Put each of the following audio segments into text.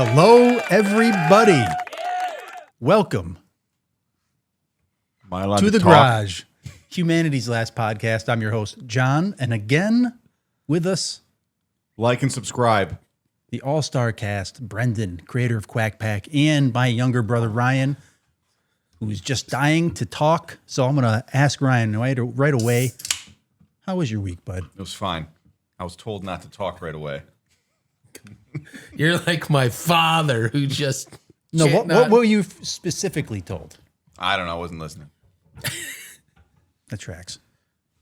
Hello, everybody. Welcome to the Garage, humanity's last podcast. I'm your host, John, and again with us, like and subscribe. the all-star cast, Brendan, creator of Quack Pack, and my younger brother, Ryan, who's just dying to talk. So I'm going to ask Ryan right away, how was your week, bud? It was fine. I was told not to talk right away. You're like my father who just... No, what were you specifically told? I don't know. I wasn't listening. That tracks.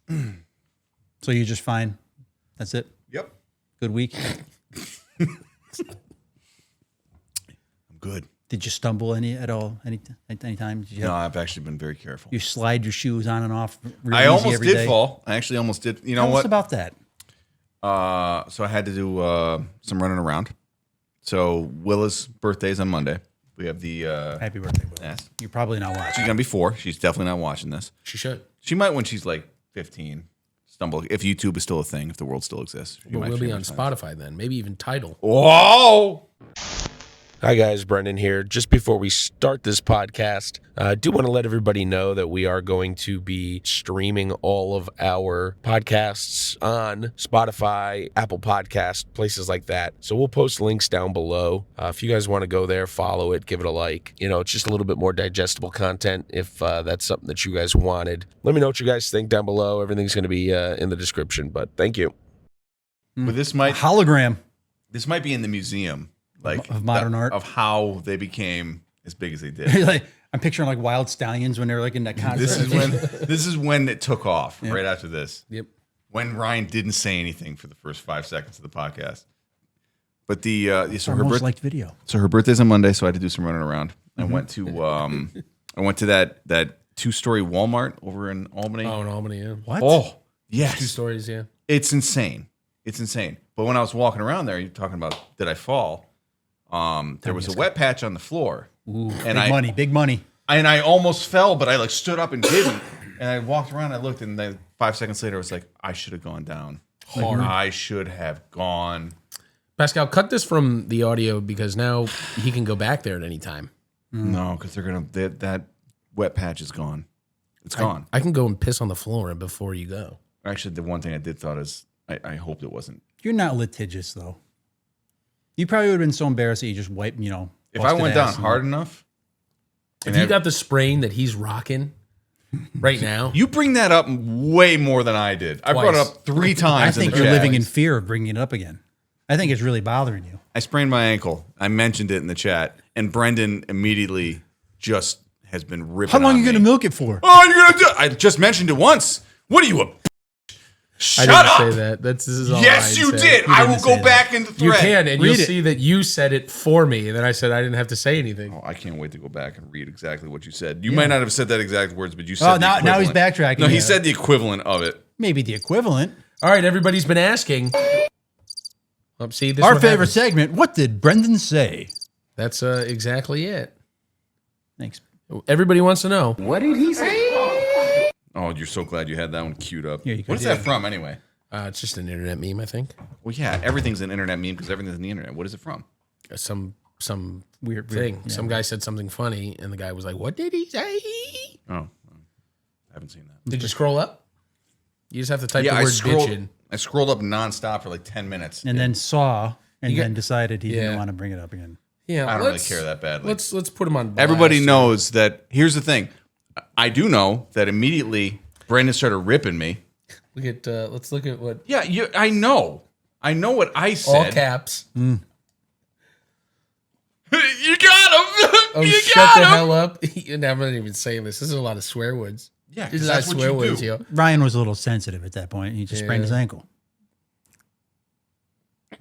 So you're just fine? That's it? Yep. Good week? I'm good. Did you stumble any time? Did you No, I've actually been very careful. You slide your shoes on and off real I easy almost every did day? fall. I actually almost did. You know Tell what? us about that. So I had to do some running around. So Willa's birthday's on Monday. We have the... Happy birthday, Will. Yes. You're probably not She's watching. going to be 4. She's definitely not watching this. She should. She might when she's like 15. Stumble. If YouTube is still a thing, if the world still exists. But we'll be on Spotify then. Maybe even Tidal. Whoa! Hi guys, Brendan here. Just before we start this podcast, I do want to let everybody know that we are going to be streaming all of our podcasts on Spotify, Apple Podcasts, places like that. So we'll post links down below. If you guys want to go there, follow it, give it a like. You know, it's just a little bit more digestible content if that's something that you guys wanted. Let me know what you guys think down below. Everything's going to be in the description, but thank you. But this A might hologram. be in the museum. Like Of modern art? Of how they became as big as they did. Like, I'm picturing like Wild Stallions when they were like in that concert. This is when it took off. Right after this. Yep. When Ryan didn't say anything for the first 5 seconds of the podcast. But the so Our her most liked video. so her birthday's on Monday, so I had to do some running around. I went to that 2-story Walmart over in Albany. Oh, in Albany, yeah. What? Oh, 2 yes, stories, yeah. it's insane. It's insane. But when I was walking around there, you're talking about did I fall? There was a wet patch on the floor. Ooh, And big money. And I almost fell, but I like stood up and didn't. And I walked around, I looked, and then 5 seconds later, I was like, I should have gone down. Hard. I should have gone. Pascal, cut this from the audio because now he can go back there at any time. No, because that wet patch is gone. It's gone. I can go and piss on the floor before you go. Actually, the one thing I did thought is I hoped it wasn't. You're not litigious, though. You probably would have been so embarrassed that you just wiped, If I went down hard enough. If you got the sprain that he's rocking right now, You bring that up way more than I did. I brought it Twice. up 3 I times. think in the you're chat. living in fear of bringing it up again. I think it's really bothering you. I sprained my ankle. I mentioned it in the chat, and Brendan immediately just has been ripping. How long are you going to milk it for? Oh, you're gonna do? I just mentioned it once. What are you? Shut I didn't up. say that. This is all Yes, Ryan you said. did. You I didn't will say go back in the You thread. can, and Read you'll it. see that you said it for me. And then I said I didn't have to say anything. Oh, I can't wait to go back and read exactly what you said. You might not have said that exact words, but you said. Oh, the now he's equivalent. backtracking. No, he Yeah. said the equivalent of it. Maybe the equivalent. All right, everybody's been asking. See, this is Our what favorite happens. segment. What did Brendan say? That's exactly it. Thanks. Everybody wants to know. Oh, you're so glad you had that one queued up. Yeah, you What is could. that from anyway? It's just an internet meme, I think. Well, yeah, everything's an internet meme because everything's on the internet. What is it from? Some Weird thing. yeah. Some guy said something funny, and the guy was like, "What did he say?" Oh, I haven't seen that. Did you scroll up? You just have to type Yeah, the I word scrolled. "bitchin'." I scrolled up nonstop for like 10 minutes. And then saw and You got- then decided he didn't Yeah. want to bring it up again. Yeah, I don't really care that badly. Let's put him on. Blast. Everybody knows that. Here's the thing. I do know that immediately Brandon started ripping me. Look at. Let's look at what Yeah, I know. I know what I all said. caps. You got him. Oh, you shut got the him. hell up! I'm not even saying this. This is a lot of swear words. Yeah, There's 'cause a lot that's of what swear you words, do. yo. Ryan was a little sensitive at that point. He just sprained his ankle.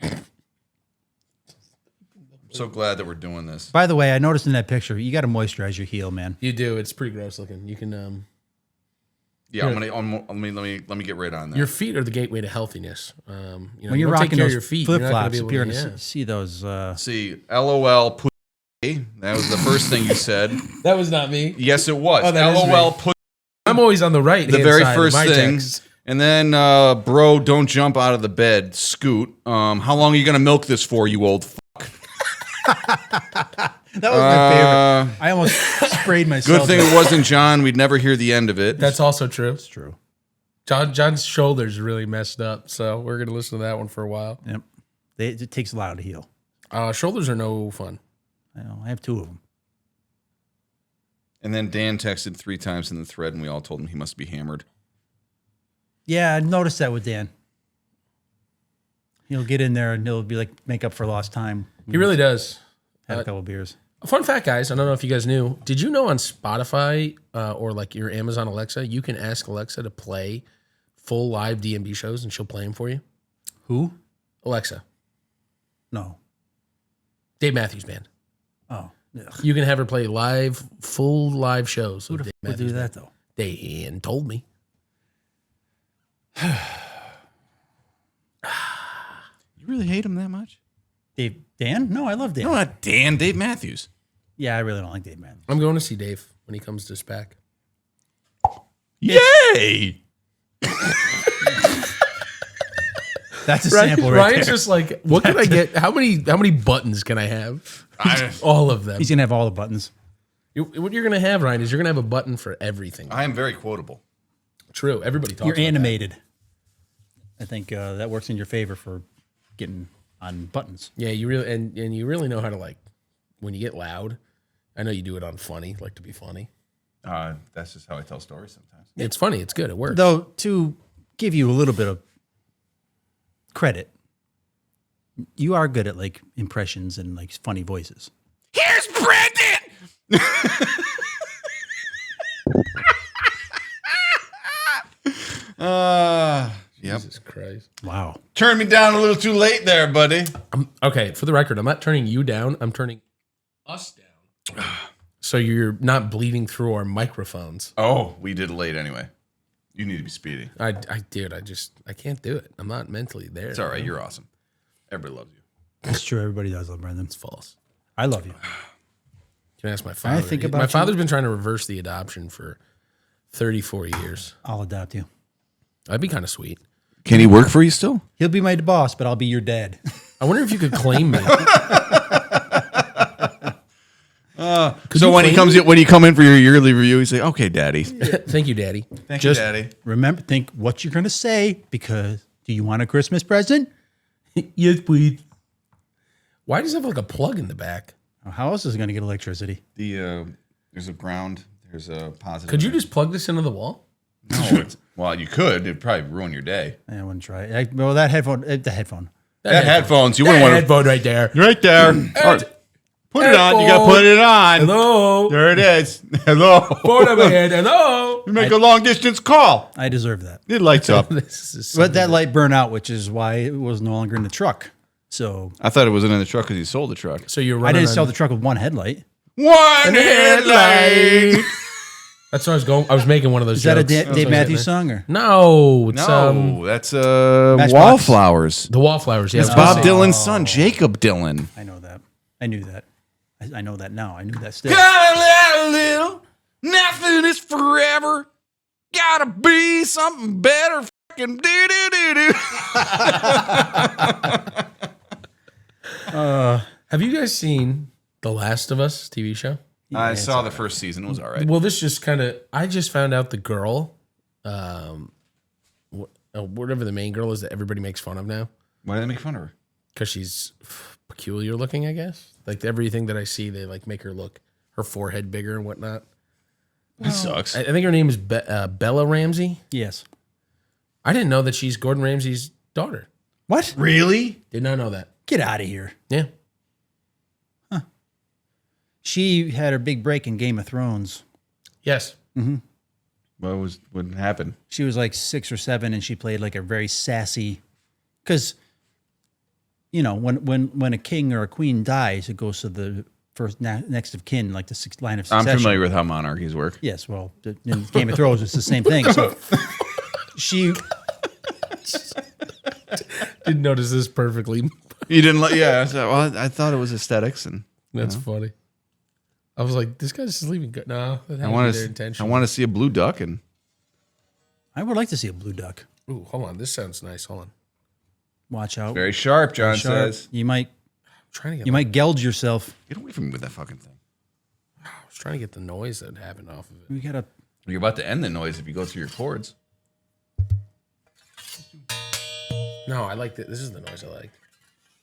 I'm so glad that we're doing this. By the way, I noticed in that picture, you got to moisturize your heel, man. You do. It's pretty gross looking. You can. Yeah, let me get right on that. Your feet are the gateway to healthiness. When you you're don't take rocking care of those your feet, flip you're not gonna flops, be able appear to- to see those. See, LOL pussy. That was the first thing you said. That was not me. Yes, it was. Oh, that is LOL me. pussy. I'm always on the right. The very side first of my thing. text. And then, bro, don't jump out of the bed. Scoot. How long are you going to milk this for, you old fuck? That was my favorite. I almost sprayed myself. Good thing it wasn't John. We'd never hear the end of it. That's also true. It's true. John's shoulders really messed up, so we're gonna listen to that one for a while. Yep. It takes a while to heal. Shoulders are no fun. I know. I have 2 of them. And then Dan texted 3 times in the thread, and we all told him he must be hammered. Yeah, I noticed that with Dan. He'll get in there and he'll be like, make up for lost time. He really does. Had a couple beers. Fun fact, guys. I don't know if you guys knew. Did you know on Spotify or like your Amazon Alexa, you can ask Alexa to play full live DMB shows, and she'll play them for you. Who? Alexa, No. Dave Matthews Band. Oh. Ugh. You can have her play full live shows. Who the Dave f- would do Matthews that, Band. though? Dan told me. You really hate him that much? Dan? No, I love Dan. No, not Dan. Dave Matthews. Yeah, I really don't like Dave, man. I'm going to see Dave when he comes to SPAC. Yay! That's a sample right Ryan's there. just like, what can I get? How many buttons can I have? All of them. He's going to have all the buttons. What you're going to have, Ryan, is you're going to have a button for everything. I am very quotable. True. Everybody talks You're about animated. I think that works in your favor for getting on buttons. that. Yeah, you really and you really know how to, like, when you get loud. I know you do it on funny, like to be funny. That's just how I tell stories sometimes. It's funny. It's good. It works. Though, to give you a little bit of credit, you are good at like impressions and like funny voices. Here's Brendan! Yep. Jesus Christ. Wow. Turned me down a little too late there, buddy. Okay, for the record, I'm not turning you down. I'm turning us down. So you're not bleeding through our microphones. Oh, we did late anyway. You need to be speedy. I can't do it. I'm not mentally there. It's all right. You're awesome. Everybody loves you. That's true. Everybody does love Brendan. It's false. I love you. You can ask my father. think about my you. father's been trying to reverse the adoption for 34 years. I'll adopt you. That'd be kind of sweet. Can he work for you still? He'll be my boss, but I'll be your dad. I wonder if you could claim me. So when you come in for your yearly review, you say, "Okay, Daddy." Thank you, Daddy. Thank Just you, Daddy. remember, think what you're going to say, because do you want a Christmas present? Yes, please. Why does it have like a plug in the back? How else is it going to get electricity? There's a ground. There's a positive. Could you just plug this into the wall? No. Well, you could. It'd probably ruin your day. I wouldn't try it. Well, that headphone, the headphone. That headphones. You wouldn't want to. Headphone right there. Right there. Put it on. You got to put it on. Hello. There it is. Hello. Phone over here. Hello. You make a long distance call. I deserve that. It lights up. This is But that light burned out, which is why it was no longer in the truck. So I thought it wasn't in the truck because you sold the truck. so you're I running. didn't sell the truck with one headlight. One headlight. That's what I was going. I was making one of those. Is that a jokes. That's what I Dave was Matthews getting song? Or? there. No, it's No, that's Matchbox. Wallflowers. the Wallflowers. Yeah, It's Bob Dylan's son, Jacob Dylan. I know that. I knew that. I know that now. I knew that still. Got a little, nothing is forever. Gotta be something better. Fucking do do do do. Have you guys seen The Last of Us TV show? I saw the first season. It was all right. Well, this just kind of. I just found out the girl, whatever the main girl is that everybody makes fun of now, Why did they make fun of her? because she's peculiar looking. I guess like everything that I see, they like make her look her forehead bigger and whatnot. That sucks. I think her name is Bella Ramsey. Yes. I didn't know that she's Gordon Ramsay's daughter. What? Really? Did not know that. Get out of here. Yeah. She had her big break in Game of Thrones. Yes. What happened? She was like 6 or 7, and she played like a very sassy. Because, you know, when a king or a queen dies, it goes to the first next of kin, like the sixth line of succession. I'm familiar with how monarchies work. Yes, well, in Game of Thrones, it's the same thing. So she, Didn't notice this perfectly. You didn't like? Yeah. Well, I thought it was aesthetics, and That's funny. I was like, this guy's just leaving. No, that I had want to be their to. I intention. want to see a blue duck, and I would like to see a blue duck. Ooh, hold on. This sounds nice. Hold on. Watch out. very sharp. John Sharp. says. You might trying to get. You might gouge yourself. Get away from me with that fucking thing. I was trying to get the noise that happened off of it. We gotta. You're about to end the noise if you go through your cords. No, I like this. This is the noise I like.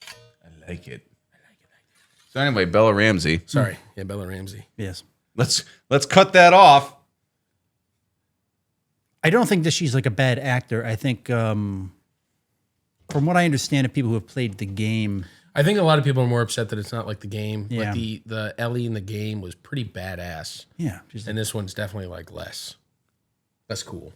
I like it. So anyway, Bella Ramsey. Sorry, yeah, Bella Ramsey. Yes. Let's cut that off. I don't think that she's like a bad actor. I think, from what I understand of people who have played the game, I think a lot of people are more upset that it's not like the game. Yeah. Like the Ellie in the game was pretty badass, yeah, she's and this one's definitely like less. That's cool.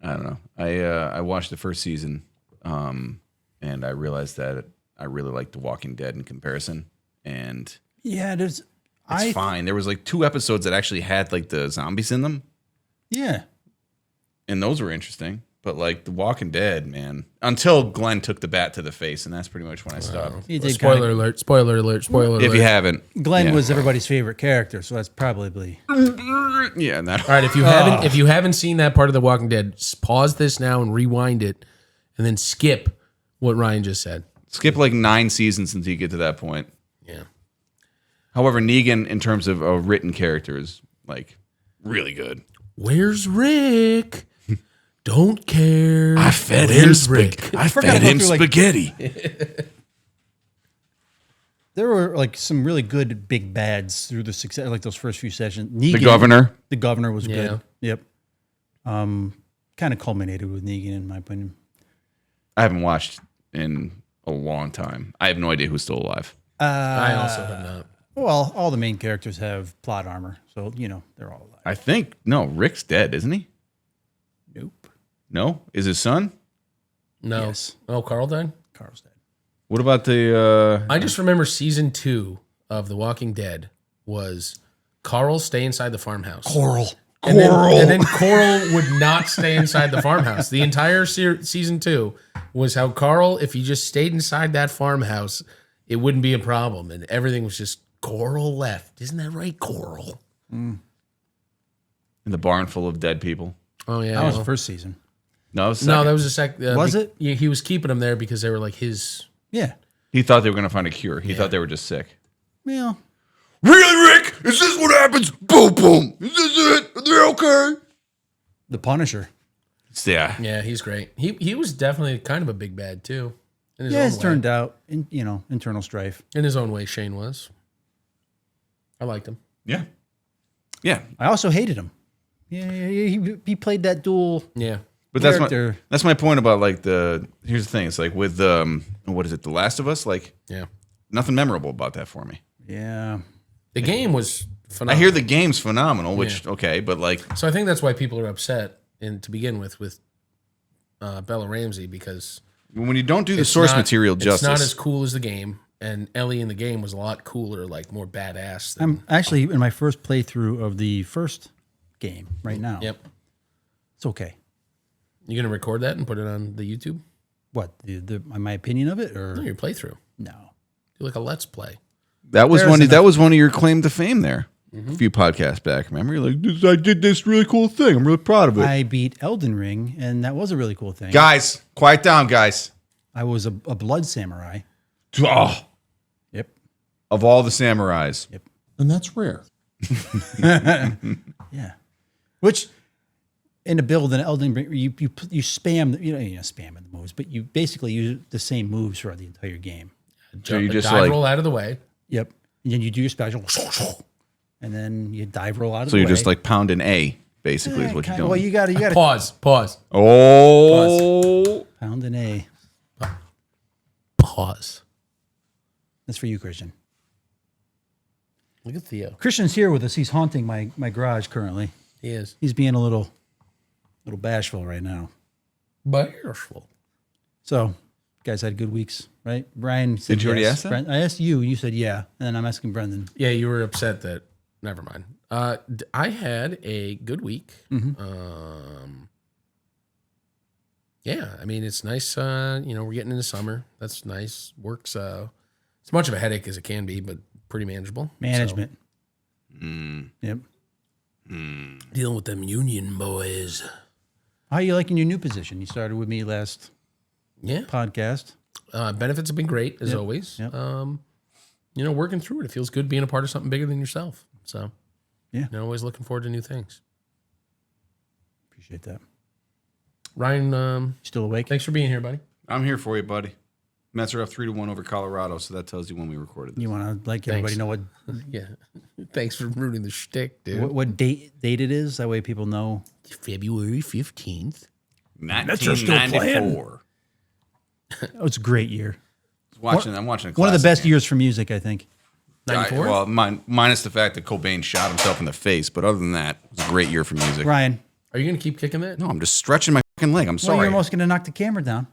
I don't know. I watched the first season, and I realized that I really liked The Walking Dead in comparison, and yeah. There's it's fine. There was like 2 episodes that actually had like the zombies in them, yeah. and those were interesting. But like The Walking Dead, man, until Glenn took the bat to the face, and that's pretty much when I stopped. He did Spoiler alert! Spoiler alert! Spoiler alert! If you haven't, Glenn yeah. was everybody's favorite character, so that's probably yeah, that, All right, if you haven't seen that part of The Walking Dead, pause this now and rewind it, and then skip what Ryan just said. skip like 9 seasons until you get to that point. Yeah. However, Negan, in terms of a written character, is like really good. Where's Rick? Don't care. I fed Where's him Rick? I forgot fed to go him through, like- spaghetti. there were like some really good big bads through the success, like those first few sessions. Negan, The governor. The governor was Yeah. good. Yep. Kind of culminated with Negan, in my opinion. I haven't watched in a long time. I have no idea who's still alive. I also have not. Well, all the main characters have plot armor, so they're all alive. I think Rick's dead, isn't he? Nope. No, is his son? No. Yes. Oh, Carl died? Carl's dead. What about the? I just remember season 2 of The Walking Dead was Carl stay inside the farmhouse. Coral. And then Coral would not stay inside the farmhouse. The entire season 2 was how Carl, if he just stayed inside that farmhouse, it wouldn't be a problem. And everything was just Coral left. Isn't that right, Coral? In the barn full of dead people. Oh, yeah. That was the first season. No, it was No, second. that was the second. Was it? Yeah, he was keeping them there because they were like his. Yeah. He thought they were going to find a cure. He thought they were just sick. Well, Really, Rick? Is this what happens? Boom, boom. Is this it? Are they okay? the Punisher. Yeah. Yeah, he's great. He was definitely kind of a big bad too. In his Yeah, own it's way. turned out, internal strife. In his own way, Shane was. I liked him. Yeah. Yeah. I also hated him. Yeah, he played that dual. Yeah. But Character. that's my point about like here's the thing. It's like with what is it? The Last of Us? Like Yeah. nothing memorable about that for me. Yeah. The game was I phenomenal. hear the game's phenomenal, which okay, but like So I think that's why people are upset to begin with Bella Ramsey, because when you don't do the it's source not- material justice, It's not as cool as the game, and Ellie in the game was a lot cooler, like more badass. Than, I'm actually in my first playthrough of the first game right now. Yep. It's okay. You gonna record that and put it on the YouTube? What, my opinion of it, or No, your playthrough. no? Do like a let's play. that was There's one. That enough. was one of your claim to fame there. A few podcasts back. Remember, you're like, I did this really cool thing. I'm really proud of it. I beat Elden Ring, and that was a really cool thing. Guys, quiet down, guys. I was a blood samurai. Oh, Yep. of all the samurais, And that's rare. Yeah. Which in the build in Elden Ring, you spam, spam the moves, but you basically use the same moves throughout the entire game. So you just dive like, roll out of the way. Yep. And then you do your special, and then you dive roll out of so the you're way. just like pounding A, basically, is what you're doing. Well, you got to Pause. Oh, pound an A. Pause. That's for you, Christian. Look at Theo. Christian's here with us. He's haunting my garage currently. He is He's being a little bashful right now. bashful. So, you guys had good weeks, right? Brian said Did you already yes. ask that? Brent, I asked you. You said yeah, and then I'm asking Brendan. Yeah, you were upset that. Never mind. I had a good week. Yeah, I mean it's nice. We're getting into summer. That's nice. Works. As much of a headache as it can be, but pretty manageable. Management. Yep. So, dealing with them union boys. How are you liking your new position? You started with me last Yeah. podcast. Benefits have been great as always. Yep. working through it. It feels good being a part of something bigger than yourself. So, Yeah. always looking forward to new things. Appreciate that. Ryan, Still awake? thanks for being here, buddy. I'm here for you, buddy. Mets are up 3-1 over Colorado, so that tells you when we recorded this. You want to let everybody know Yeah. Thanks for ruining the shtick, dude. what date it is? That way people know. February 15th. 1994. Oh, it's a great year. I'm watching a One of the classic best game. years for music, I think. 94? Well, minus the fact that Cobain shot himself in the face, but other than that, it was a great year for music. Ryan, Are you going to keep kicking that? No, I'm just stretching my fucking leg. I'm well, sorry. you're almost going to knock the camera down.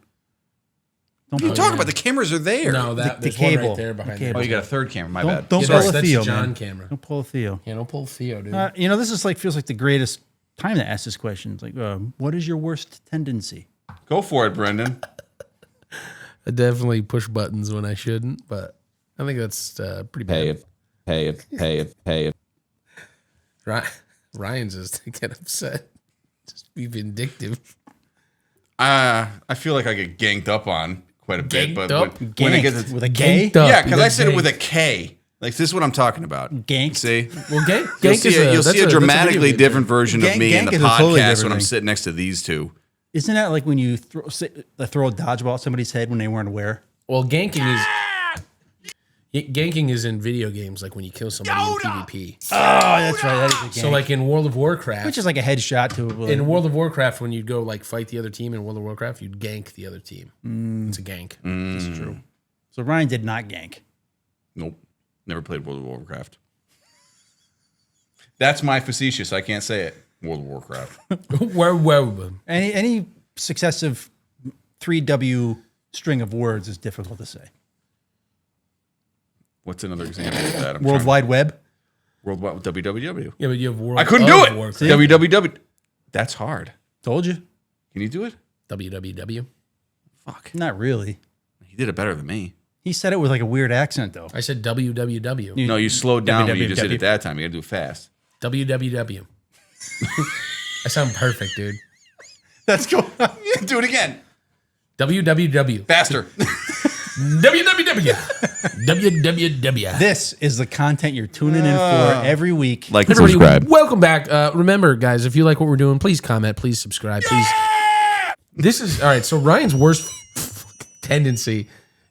What are you talking about? The cameras are there. No, The there's one cable. right there behind The the cable. Oh, you got a third camera. My Don't bad. don't Yeah, pull that's a the Theo, John man. camera. Don't pull a Theo. Yeah, don't pull Theo, dude. This is feels like the greatest time to ask this question. It's like, what is your worst tendency? Go for it, Brendan. I definitely push buttons when I shouldn't, but I think that's pretty bad. Pay it. Ryan's just get upset. Just be vindictive. I feel like I get ganked up on quite a bit, Ganked but up? when it Ganked gets with a K? Ganked up. yeah, because I said it Ganked. with a K. Like this is what I'm talking about. Ganked? See, Well, gank you'll is see a dramatically video game. different version of Gank- me in gank the is a totally podcast different when I'm thing. sitting next to these two. Isn't that like when you throw a dodgeball at somebody's head when they weren't aware? Well, ganking is in video games, like when you kill somebody in PvP. Oh, that's right. That is a gank. So, like in World of Warcraft, which is like a headshot to in World of Warcraft, when you'd go like fight the other team in World of Warcraft, you'd gank the other team. It's a gank. It's true. So Ryan did not gank. Nope, never played World of Warcraft. That's my facetious. I can't say it. World of Warcraft. Whoa. Any successive 3W string of words is difficult to say. What's another example of that? I'm World trying- Wide Web. Worldwide WWW. Yeah, but you have World I couldn't of do it. Warcraft. WWW. That's hard. Told you. Can you do it? WWW. Fuck. Not really. He did it better than me. He said it with like a weird accent though. I said WWW. No, you slowed down when you just did WWW. it that time. You got to do it fast. WWW. I sound perfect, dude. That's cool. Do it again. WWW. Faster. WWW. WWW. This is the content you're tuning in for every week. Like and Everybody, subscribe. welcome back. Remember, guys, if you like what we're doing, please comment, please subscribe, please. This is all right. So Ryan's worst tendency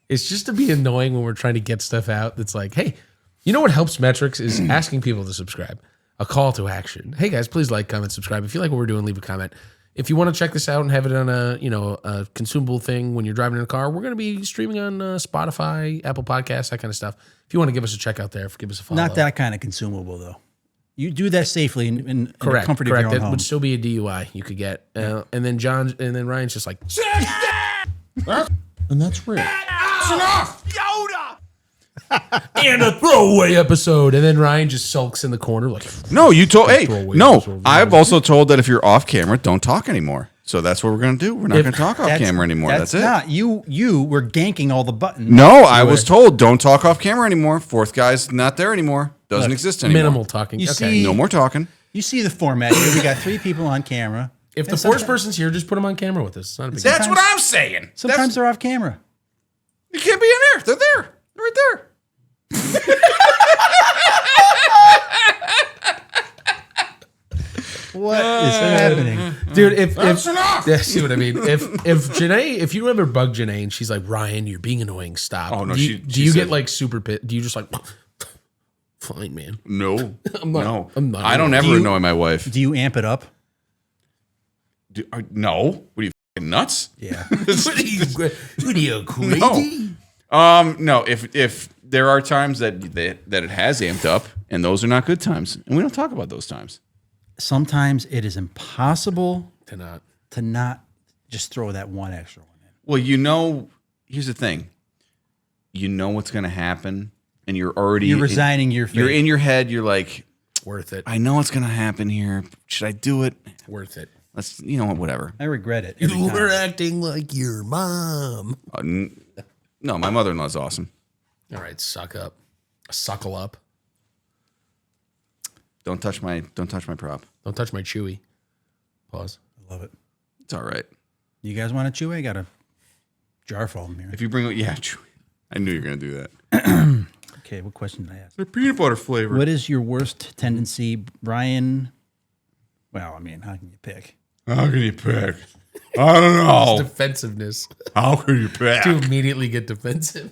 is just to be annoying when we're trying to get stuff out. That's like, hey, you know what helps metrics is asking people to subscribe. A call to action. Hey guys, please like, comment, subscribe. If you like what we're doing, leave a comment. If you want to check this out and have it on a consumable thing when you're driving in a car, we're going to be streaming on Spotify, Apple Podcasts, that kind of stuff. If you want to give us a check out there, give us a follow. Not that kind of consumable though. You do that safely in the Correct. comfort Correct. of your That own home. would still be a DUI you could get. And then Ryan's just like, and that's real. And a throwaway episode. And then Ryan just sulks in the corner like, No, you told. Hey, Throwaway no. episode. I've also told that if you're off camera, don't talk anymore. So that's what we're gonna do. We're not gonna talk off That's- camera anymore. That's it. Not you were ganking all the buttons. No, I was told don't talk off camera anymore. Fourth guy's not there anymore. Doesn't exist anymore. minimal talking. You Okay. see- No more talking. You see the format here. We got 3 people on camera. If the And fourth sometimes- person's here, just put them on camera with us. It's not a big deal. That's what I'm saying. Sometimes they're off camera. You can't be in there. They're there. They're right there. What is happening? Dude, if enough. yeah, see what I mean? If Janae, if you ever bug Janae and she's like, Ryan, you're being annoying, stop. Oh, no, do you, she do you said- get like super pit? Do you just like fine, man? No. not- I'm not I don't annoyed. ever Do you- annoy my wife. Do you amp it up? No. What are you fucking nuts? Yeah. What are you crazy? No. If there are times that it has amped up, and those are not good times, and we don't talk about those times. Sometimes it is impossible To not. to not just throw that one extra one in. Well, here's the thing. You know what's going to happen, and you're already You're resigning your fate. You're in your head. You're like, Worth it. I know what's going to happen here. Should I do it? Worth it. Let's, whatever. I regret it. every time. acting like your mom. No, my mother-in-law's awesome. All right, suck up. Suckle up. Don't touch my prop. Don't touch my chewy. Pause. I love it. It's all right. You guys want to chew? I got a jar full of them here. If you bring, I knew you were going to do that. Okay, what question did I ask? They're peanut butter flavored. What is your worst tendency, Brian? Well, I mean, how can you pick? How can you pick? I don't know. Defensiveness. How can you pick? To immediately get defensive.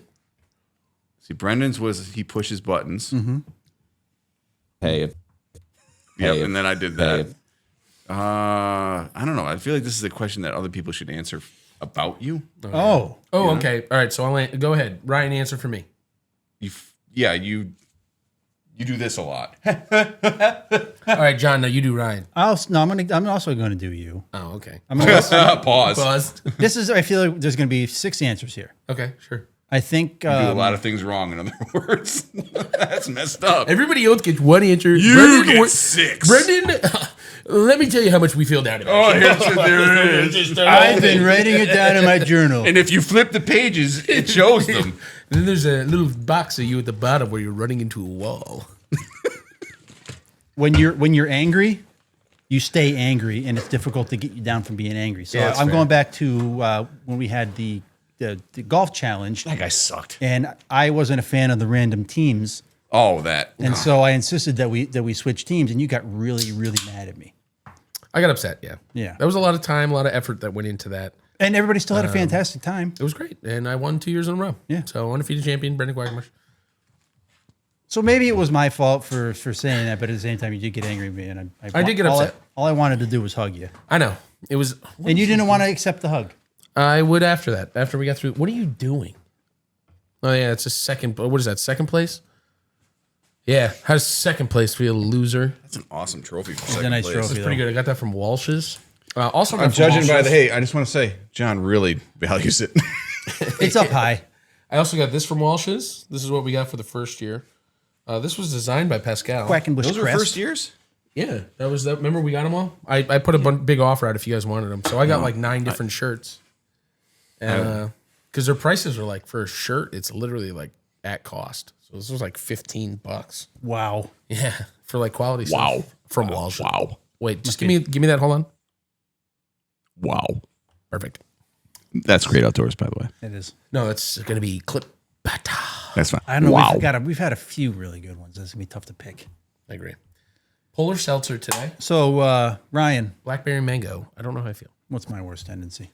See, Brendan's was he pushes buttons. Hey, Yep, Hey. and then I did that. I don't know. I feel like this is a question that other people should answer about you. Oh, Oh, okay. All right. So go ahead. Ryan, answer for me. You do this a lot. All right, John. Now you do Ryan. I'm also going to do you. Oh, okay. I'm gonna, Pause. Buzzed. this is. I feel like there's going to be 6 answers here. Okay, sure. I think. Do a lot of things wrong. In other words, that's messed up. Everybody else gets one answer. You get 6. Brendan, let me tell you how much we feel down about Oh, you. there it is. I've been writing it down in my journal. And if you flip the pages, it shows them. And then there's a little box of you at the bottom where you're running into a wall. When you're angry, you stay angry, and it's difficult to get you down from being angry. So Yeah, that's I'm fair. going back to when we had the golf challenge, That guy sucked. and I wasn't a fan of the random teams, Oh, that. and so I insisted that we switch teams, and you got really mad at me. I got upset, yeah. Yeah. That was a lot of time, a lot of effort that went into that. And everybody still had a fantastic time. It was great. And I won 2 years in a row. Yeah. So undefeated champion, Brendan Quagmire. So maybe it was my fault for saying that, but at the same time, you did get angry at me, and I did get upset. All I wanted to do was hug you, I know. It was. and you didn't want to accept the hug. I would after that. After we got through. What are you doing? Oh, yeah. It's a second. What is that? Second place? Yeah. How's second place feel, loser? That's an awesome trophy for a second nice place. trophy. That's pretty good. I got that from Walsh's. Also, got I'm from judging by Walsh's. the. Hey, I just want to say, John really values it. It's up high. I also got this from Walsh's. This is what we got for the first year. This was designed by Pascal. Quackenbush Those were Crest. first years? Yeah, that was that. Remember, we got them all. I put a big offer out if you guys wanted them. So I got like 9 different shirts. And because their prices are like for a shirt, it's literally like at cost. So this was like $15. Wow. Yeah, for like quality stuff from Walsh. Wow. Wait, just give me that. Hold on. Wow. Perfect. That's great outdoors, by the way. It is. No, it's gonna be clip. That's fine. I don't know. Wow. We've had a few really good ones. It's gonna be tough to pick. I agree. Polar seltzer today. So Ryan, Blackberry mango. I don't know how I feel. what's my worst tendency?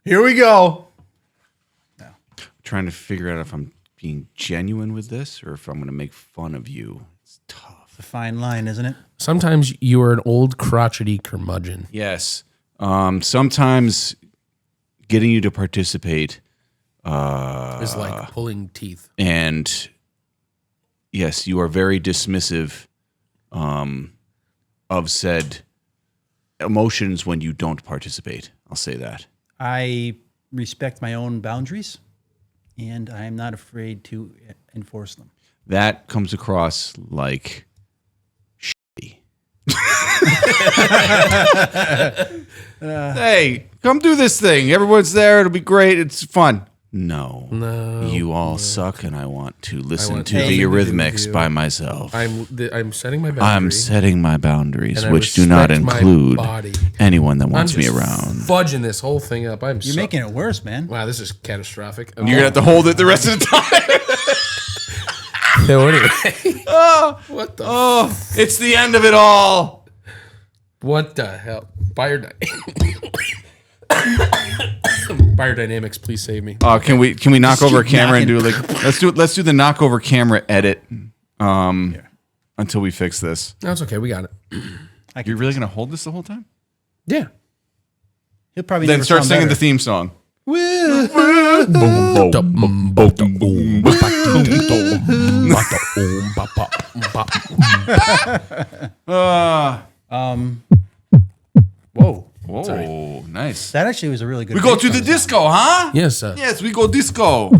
Here we go. Trying to figure out if I'm being genuine with this or if I'm going to make fun of you. It's tough. It's a fine line, isn't it? Sometimes you are an old crotchety curmudgeon. Yes. Sometimes getting you to participate It's like pulling teeth. and yes, you are very dismissive of said emotions when you don't participate. I'll say that. I respect my own boundaries, and I am not afraid to enforce them. That comes across like shitty. Hey, come do this thing. Everyone's there. It'll be great. It's fun. No. You all suck, and I want to listen want to nothing the to do with Eurythmics you. by myself. I'm setting my boundary. I'm setting my boundaries, and I which do not respect my include body. anyone that I'm wants me just around. fudging this whole thing up. You're making it worse, man. Wow, this is catastrophic. You're gonna have to hold it the rest of the time. So anyway, what the It's the end of it all. what the hell? Biodynamics, please save me. Can we knock over a keep camera and do knocking. like let's do the knock over camera edit until we fix this. No, it's okay. We got it. You're really gonna hold this the whole time? Yeah. He'll probably Then never start sound singing better. the theme song. Whoa, Whoa, nice. that actually was a really good. We go bass to the drum. disco, huh? Yes. Yes, we go disco.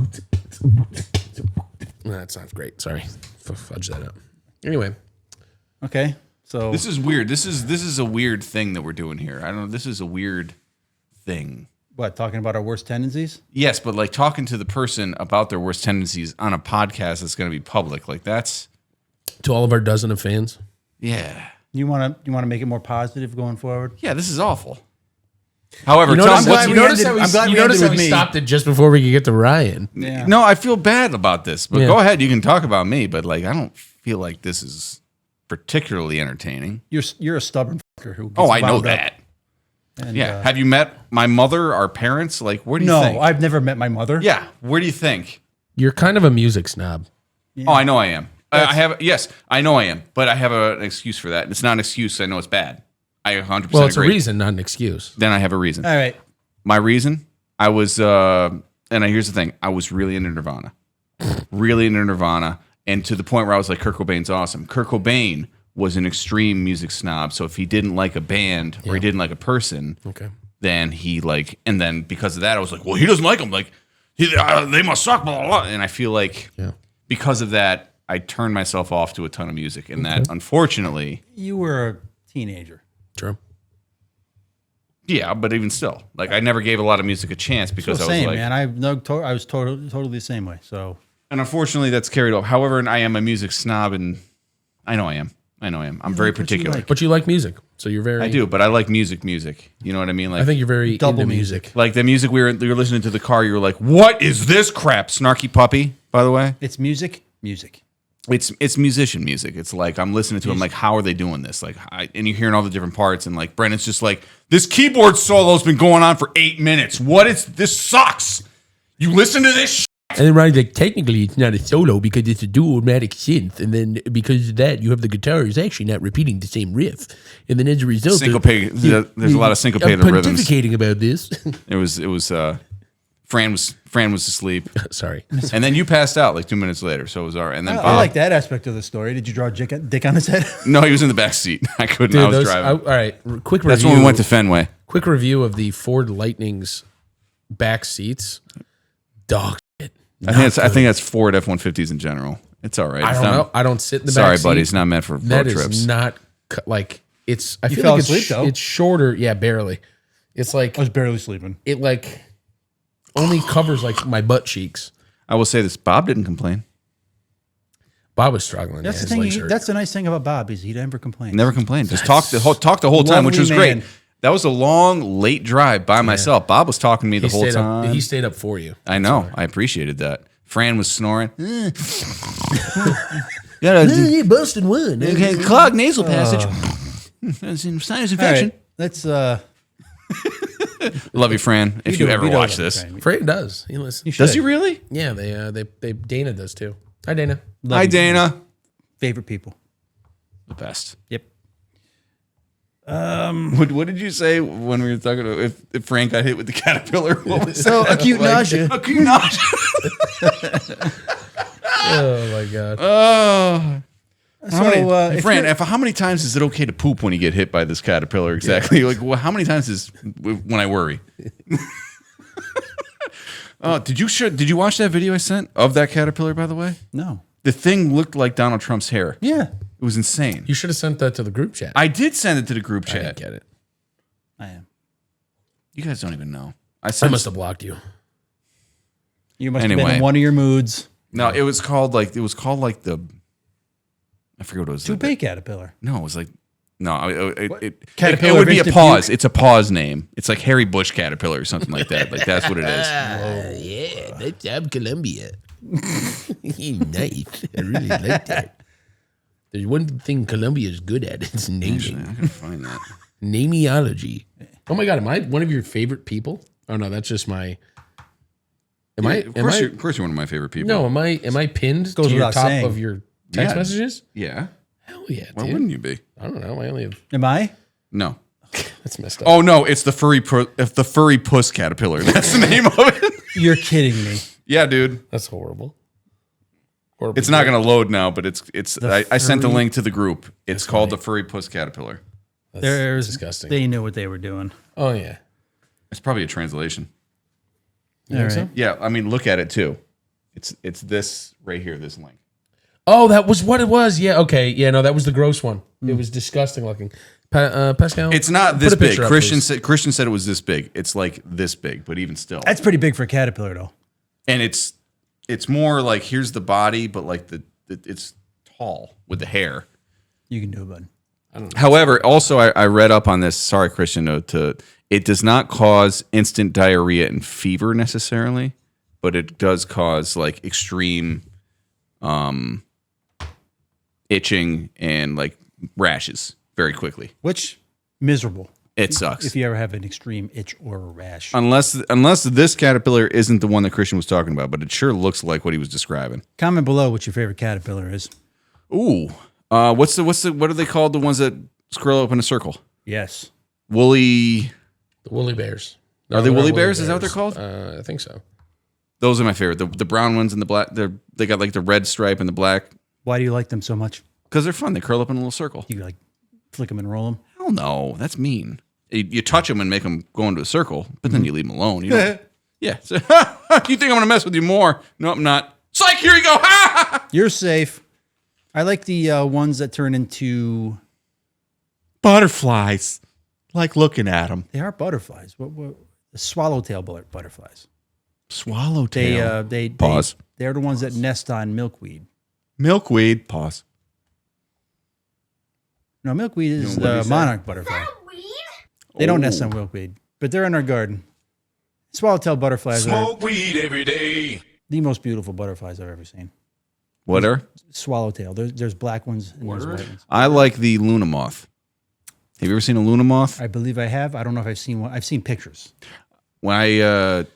That's not great. Sorry. Fudge that up. Anyway, Okay, so This is weird. This is a weird thing that we're doing here. I don't know. This is a weird thing. what, talking about our worst tendencies? Yes, but like talking to the person about their worst tendencies on a podcast that's going to be public, like that's to all of our dozen of fans. yeah. You want to make it more positive going forward? Yeah, this is awful. However, You tell notice, him what's glad you we notice ended- how we, I'm glad you we notice ended how with we me. stopped it just before we could get to Ryan. Yeah. No, I feel bad about this, but Yeah. go ahead. You can talk about me, but like I don't feel like this is particularly entertaining. You're a stubborn fucker who. Oh, gets I know wound up. that. And, Yeah. Have you met my mother, our parents? Like, where do you no, think? I've never met my mother. Yeah. Where do you think? You're kind of a music snob. Oh, I know I am. I have. Yes, I know I am. But I have an excuse for that. It's not an excuse. I know it's bad. I 100% Well, it's agree. a reason, not an excuse. Then I have a reason. All right. My reason, I was, here's the thing, I was really into Nirvana, and to the point where I was like, Kurt Cobain's awesome. Kurt Cobain was an extreme music snob, so if he didn't like a band or he didn't like a person, Okay. then he like, and then because of that, I was like, well, he doesn't like them, like they must suck, blah blah blah. And I feel like because of that, I turned myself off to a ton of music, and that unfortunately, You were a teenager. True. yeah, but even still, like I never gave a lot of music a chance because Well, I was same, like, man. I was totally the same way. So and unfortunately, that's carried over. However, I am a music snob, and I know I am. I'm very particular. like. But you like music, so you're very. I do, but I like music. You know what I mean? Like, I think you're very Double into music. music. like the music we were listening to the car. You were like, "What is this crap?" Snarky Puppy, by the way. it's music. It's musician music. It's like I'm listening to. I'm like, how are they doing this? Like, and you're hearing all the different parts, and like Brennan's just like, this keyboard solo's been going on for 8 minutes. What is this? Sucks. You listen to this. And then Ryan's like, technically, it's not a solo because it's a dual-matic synth, and then because of that, you have the guitar is actually not repeating the same riff, and then as a result, Syncopated. There's a lot of syncopated I'm rhythms. pontificating about this. It was. Fran was asleep, Sorry. and then you passed out like 2 minutes later. So it was all right. And then I like that aspect of the story. Did you draw a dick on his head? no, he was in the back seat. I couldn't. Dude, I was those, driving. all right, quick review. That's when we went to Fenway. Quick review of the Ford Lightning's back seats. Dog shit. I think that's Ford F-150s in general. It's all right. I It's don't not- know. I don't sit in the Sorry, back seat. buddy. It's not meant for That road is trips. not like it's. I You feel fell like it's, asleep, though. it's shorter. Yeah, barely. It's like I was barely sleeping. it like only covers like my butt cheeks. I will say this: Bob didn't complain. Bob was struggling. That's yeah, the his thing. legs hurt. That's the nice thing about Bob is he never complains. Never complained. Just talked the whole time, which was Lovely great. man. That was a long, late drive by myself. Bob was talking to me the he whole stayed time. up. He stayed up for you. I know. I appreciated that. Fran was snoring. Hey, busted one. Clogged nasal passage. Sinus All infection. right, let's. Love you, Fran. If you do- ever we do watch love this, Fran. Fred does. He listens. does he really? Yeah, they Dana does too. Hi, Dana. Hi, Dana. Favorite people. The best. Yep. What did you say when we were talking about if Frank got hit with the caterpillar? What was So acute nausea. acute nausea? Oh my god. Oh. How many, if Fran, you're- how many times is it okay to poop when you get hit by this caterpillar? Exactly. Like, well, how many times is when I worry? Oh, did you watch that video I sent of that caterpillar? By the way, No. the thing looked like Donald Trump's hair. Yeah. It was insane. You should have sent that to the group chat. I did send it to the group I didn't chat. get it. I am. You guys don't even know. I I must have blocked you. You must have been Anyway. in one of your moods. No, it was called like the. I forget what it was. Toupee caterpillar. No, it was like no. It Caterpillar would of be a instant pause. puke? It's a pause name. It's like Harry Bush caterpillar or something like that. Like that's what it is. Yeah, let's have Columbia. Nice. I really like that. There's one thing Columbia is good at. It's naming. I gotta find that. Nameology. Oh my god, am I one of your favorite people? Oh no, that's just my. Am I? Of course, you're one of my favorite people. No, am I pinned Goes to your without top saying. of your text Yeah. messages? Yeah. Hell yeah, Why dude. wouldn't you be? I don't know. I only have. Am I? No. That's messed up. Oh no, it's the furry puss caterpillar. That's the name of it. You're kidding me. Yeah, dude. That's horrible. It's not gonna load now, but it's. I sent the link to the group. It's called the furry puss caterpillar. There's disgusting. They knew what they were doing. Oh yeah. It's probably a translation. You think All so? right. Yeah, I mean, look at it too. It's this right here. This link. Oh, that was what it was. Yeah. Okay. Yeah. No, that was the gross one. It was disgusting looking. Pascal. It's not put this a big. picture up, Christian please. said it was this big. It's like this big, but even still. That's pretty big for a caterpillar, though. And it's more like here's the body, but like it's tall with the hair. You can do it, bud. However, also I read up on this. Sorry, Christian, it does not cause instant diarrhea and fever necessarily, but it does cause like extreme itching and like rashes very quickly. Which miserable. It sucks. If you ever have an extreme itch or a rash. Unless this caterpillar isn't the one that Christian was talking about, but it sure looks like what he was describing. Comment below what your favorite caterpillar is. Ooh, what are they called? The ones that scroll up in a circle? Yes. Woolly. The woolly bears. Are they they're not woolly bears? Is that what they're called? I think so. Those are my favorite. The brown ones and the black. They got like the red stripe and the black. Why do you like them so much? Because they're fun. They curl up in a little circle. You like flick them and roll them? Hell no, that's mean. You touch them and make them go into a circle, but then you leave them alone. You don't, yeah. So, you think I'm gonna mess with you more? No, I'm not. Psych! Here you go. You're safe. I like the ones that turn into. Butterflies. Like looking at them. They are butterflies. What the swallowtail butterflies? Swallowtail. They Pause. They're the ones that nest on milkweed. Milkweed. Pause. No, milkweed is What did the he say? monarch butterfly. They don't nest on milkweed, but they're in our garden. Swallowtail butterflies are weed every day. the most beautiful butterflies I've ever seen. What are? Swallowtail. There's black ones and there's white ones. I like the Luna moth. Have you ever seen a Luna moth? I believe I have. I don't know if I've seen one. I've seen pictures. When you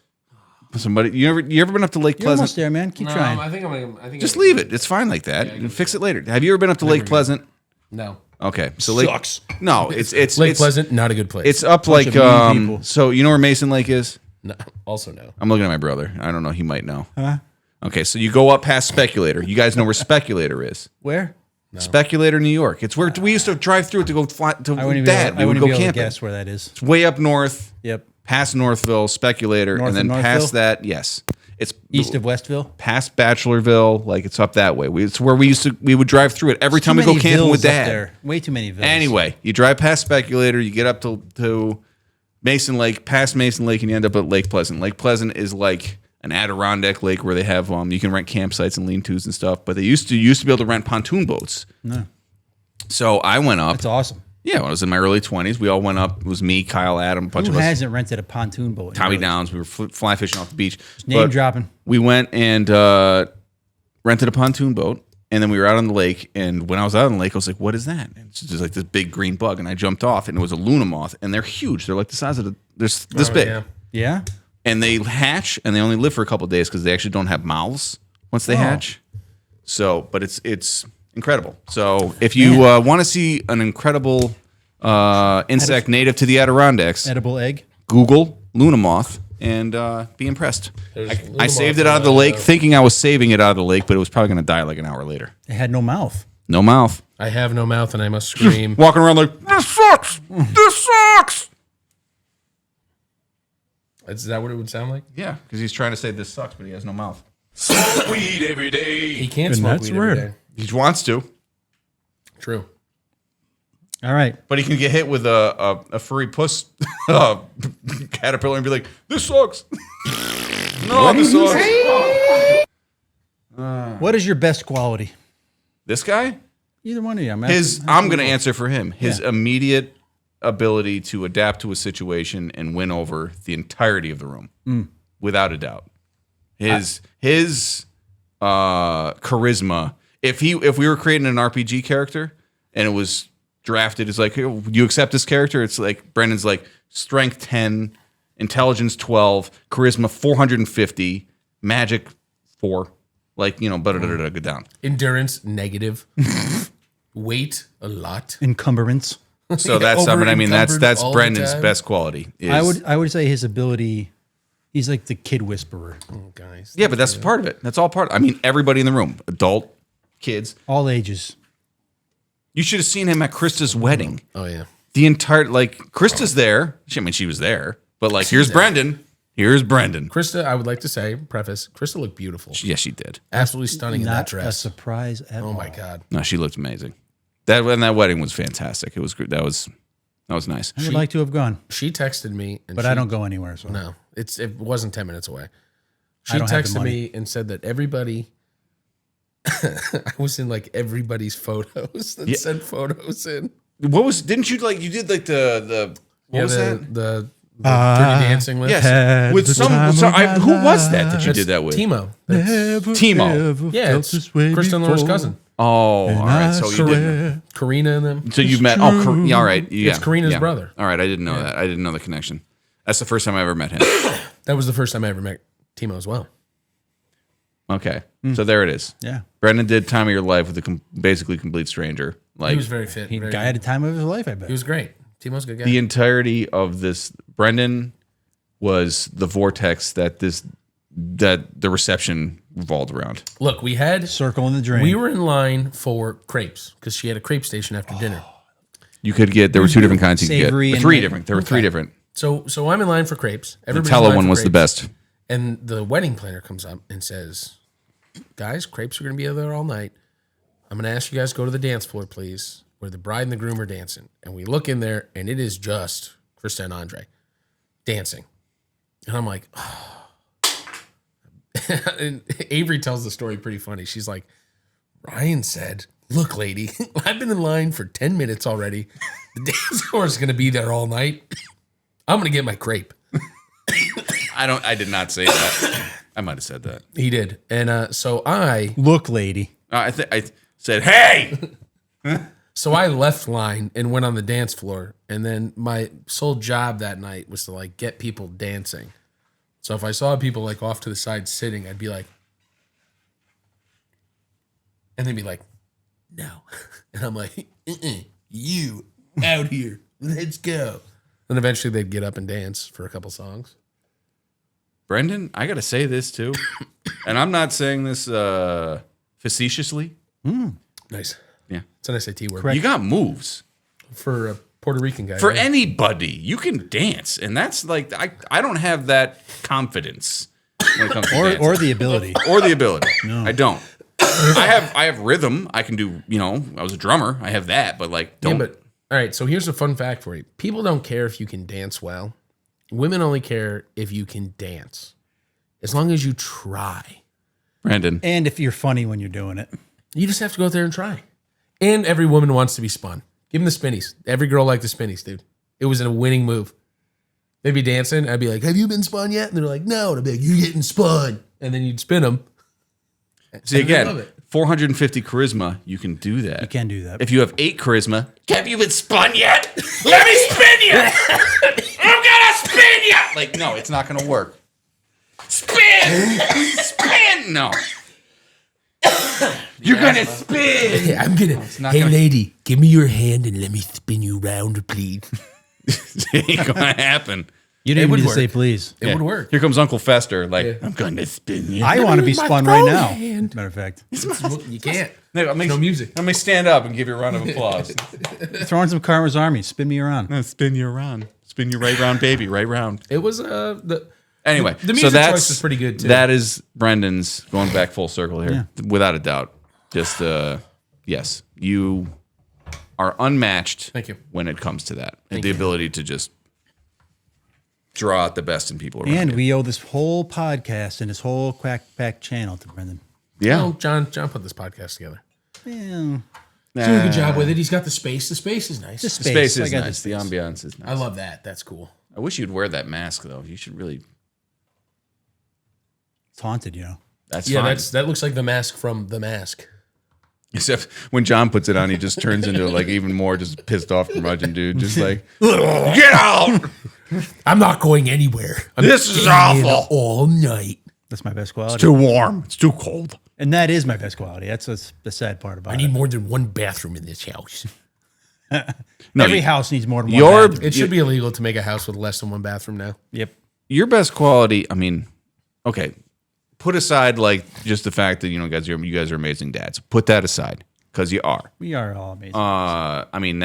ever been up to Lake You're Pleasant? almost there, man. Keep trying. I think Just leave it. It's fine like that. And fix it later. Have you ever been up to Lake Pleasant? No. Okay, so Lake Sucks. No, it's Lake Pleasant, not a good place. It's up Bunch like of mean people. so you know where Mason Lake is? no, also no. I'm looking at my brother. I don't know. He might know. Huh? Okay, so you go up past Speculator. You guys know where Speculator is? Where? Speculator, New York. It's where we used to drive through it to go fly to I wouldn't Dad. be We would able go to camping. guess where that is. It's way up north, Yep. past Northville, Speculator, North and then of past Northville? that, yes, it's East of Westville. past Bachelorville. Like it's up that way. It's where we would drive through it every time we Too go many camping vills with up Dad. there. Way too many vills. Anyway, you drive past Speculator, you get up to Mason Lake, past Mason Lake, and you end up at Lake Pleasant. Lake Pleasant is like an Adirondack lake where they have you can rent campsites and lean-tos and stuff. But they used to be able to rent pontoon boats. No. So I went up. That's awesome. Yeah, when I was in my early 20s, we all went up. It was me, Kyle, Adam, a bunch Who of us. hasn't rented a pontoon boat? Tommy Downs. We were fly fishing off the beach. Name But dropping. We went and rented a pontoon boat, and then we were out on the lake. And when I was out on the lake, I was like, "What is that?" And it's just like this big green bug, and I jumped off, and it was a Luna moth, and they're huge. They're like the size of this big, Yeah. Yeah. and they hatch, and they only live for a couple of days because they actually don't have mouths once they hatch. So, but it's incredible. So if you want to see an incredible insect native to the Adirondacks, Edible egg. Google Luna moth and be impressed. There's I Luna saved moth it out of the on, lake, thinking I was saving it out of the lake, but it was probably going to die like an hour later. It had no mouth. No mouth. I have no mouth and I must scream. Walking around like, this sucks. This sucks. Is that what it would sound like? Yeah, because he's trying to say this sucks, but he has no mouth. Smoke weed every day. He can't And smoke that's weed every rare. day. He wants to, True. All right. but he can get hit with a furry puss caterpillar and be like, this sucks. No, this sucks. What is your best quality? This guy? Either one of you. I'm going to answer for him. His immediate ability to adapt to a situation and win over the entirety of the room, without a doubt. His charisma. If we were creating an RPG character and it was drafted as like, "Hey, you accept this character?" It's like Brendan's like strength 10, intelligence 12, charisma 450, magic 4. Like, go down. Endurance, negative. Weight, a lot. Encumbrance. So that's something. I mean, that's Over-encumbered all the Brendan's time. best quality. Is, I would say his ability. He's like the kid whisperer. Oh, guys. yeah, but that's part of it. That's all part. I mean, everybody in the room, adult, kids. All ages. You should have seen him at Krista's wedding. Oh, yeah. The entire Krista's there. She was there, but here's Brendan. Here's Brendan. Krista, I would like to say, preface, Krista looked beautiful. Yes, she did. Absolutely stunning in that Not a dress. surprise at all. Oh, my God. No, she looked amazing. That wedding was fantastic. It was good. That was nice. I would like to have gone, She texted me. And but I don't go anywhere. So No, it wasn't 10 minutes away. She I don't have the texted money. me and said that everybody, I was in everybody's photos that sent photos in. What was? Didn't you like? You did like the what was that? The Dirty Dancing with Yes, with some. Who was that you did that with? Timo. That's- Timo. Yeah, it's Kristen Laura's cousin. Oh, all right. So you did. Karina and them. So you met? Yeah, all right. Yeah, It's Karina's yeah. brother. All right, I didn't know that. I didn't know the connection. That's the first time I ever met him. That was the first time I ever met Timo as well. Okay, so there it is. Yeah. Brendan did Time of Your Life with a basically complete stranger. He Like was very fit. He very guy had a time of his life, I bet. He was great. Timo's a good guy. the entirety of this, Brendan was the vortex that the reception revolved around. Look, we had Circle in the drain. we were in line for crepes because she had a crepe station after dinner. You could get there were two different kinds you could get. Savory Or and three like- different. There were three different. So I'm in line for crepes. The Everybody's in Nutella line one for was the crepes. best. And the wedding planner comes up and says, "Guys, crepes are going to be there all night. I'm going to ask you guys to go to the dance floor, please, where the bride and the groom are dancing." And we look in there, and it is just Krista and Andre dancing. And I'm like, oh. And Avery tells the story pretty funny. She's like, "Ryan said, look, lady, I've been in line for 10 minutes already. The dance floor is going to be there all night. I'm going to get my crepe." I did not say that. I might have said that. He did. And so I Look, lady. I said, "Hey." I left line and went on the dance floor. And then my sole job that night was to like get people dancing. So if I saw people like off to the side sitting, I'd be like, and they'd be like, "No." And I'm like, "You out here. Let's go." And eventually they'd get up and dance for a couple songs. Brendan, I got to say this too, and I'm not saying this facetiously. Nice. Yeah, It's an SAT word. you got moves For a Puerto Rican guy. for right? anybody. You can dance, and that's like I don't have that confidence when it comes to dancing. Or the ability. or the ability. I don't. I have rhythm. I can do. I was a drummer. I have that, but like don't. Yeah, but all right, so here's a fun fact for you. People don't care if you can dance well. Women only care if you can dance. As long as you try. Brandon, And if you're funny when you're doing it. You just have to go out there and try. And every woman wants to be spun. Give them the spinnies. Every girl liked the spinnies, dude. It was a winning move. They'd be dancing. I'd be like, "Have you been spun yet?" And they're like, "No." And I'd be like, "You're getting spun." And then you'd spin them. see and I love again, it. 450 charisma. You can do that. You can do that. If you have 8 charisma, have you been spun yet? Let me spin you. I'm gonna spin you. Like, no, it's not gonna work. Spin, spin. No, you're gonna spin. Hey, I'm gonna. not Hey, gonna- lady, give me your hand and let me spin you round, please. It ain't gonna happen. You didn't would even need to say work. please. It would work. Here comes Uncle Fester. Like, Yeah. I'm gonna spin you. I want to be my spun right phone now. hand. Matter of fact. You can't. No music. Let me stand up and give you a round of applause. Throw on some Karma's Army. Spin me around. Spin you around. Spin you right round, baby. Right round. It was the Anyway, The music choice was pretty good, too. That is Brendan's going back full circle here, without a doubt. Just yes, you are unmatched. Thank you. When it comes to that, and the ability to just draw out the best in people around And you. we owe this whole podcast and this whole Quack Pack channel to Brendan. Yeah, Oh, John put this podcast together. Yeah. He's doing a good job with it. He's got the space. The space is nice. The the space I is got nice. The ambiance is nice. I love that. That's cool. I wish you'd wear that mask though. You should really. It's haunted, you know. That's Yeah, fine. that looks like the mask from The Mask. Except when John puts it on, he just turns into like even more just pissed off curmudgeon dude. Just like, get out! I'm not going anywhere. I'm This is staying awful. all night. That's my best quality. Too warm. It's too cold. And that is my best quality. That's what's the sad part about I it. need more than one bathroom in this house. No, Every you- house needs more than one your bathroom. It should be illegal to make a house with less than one bathroom now. Yep. your best quality. I mean, okay, put aside like just the fact that you guys are amazing dads. Put that aside because you are. We are all amazing. I mean,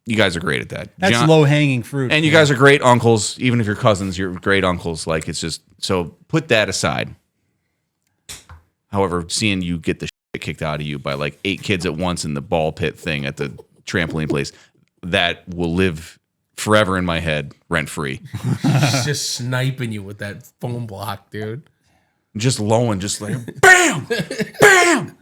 you guys are great at that. That's John- low hanging fruit. And you guys are great uncles, even if you're cousins. You're great uncles. Like it's just so. Put that aside. However, seeing you get the shit kicked out of you by like 8 kids at once in the ball pit thing at the trampoline place, that will live forever in my head, rent free. He's just sniping you with that foam block, dude. Just lowing, just like bam, bam.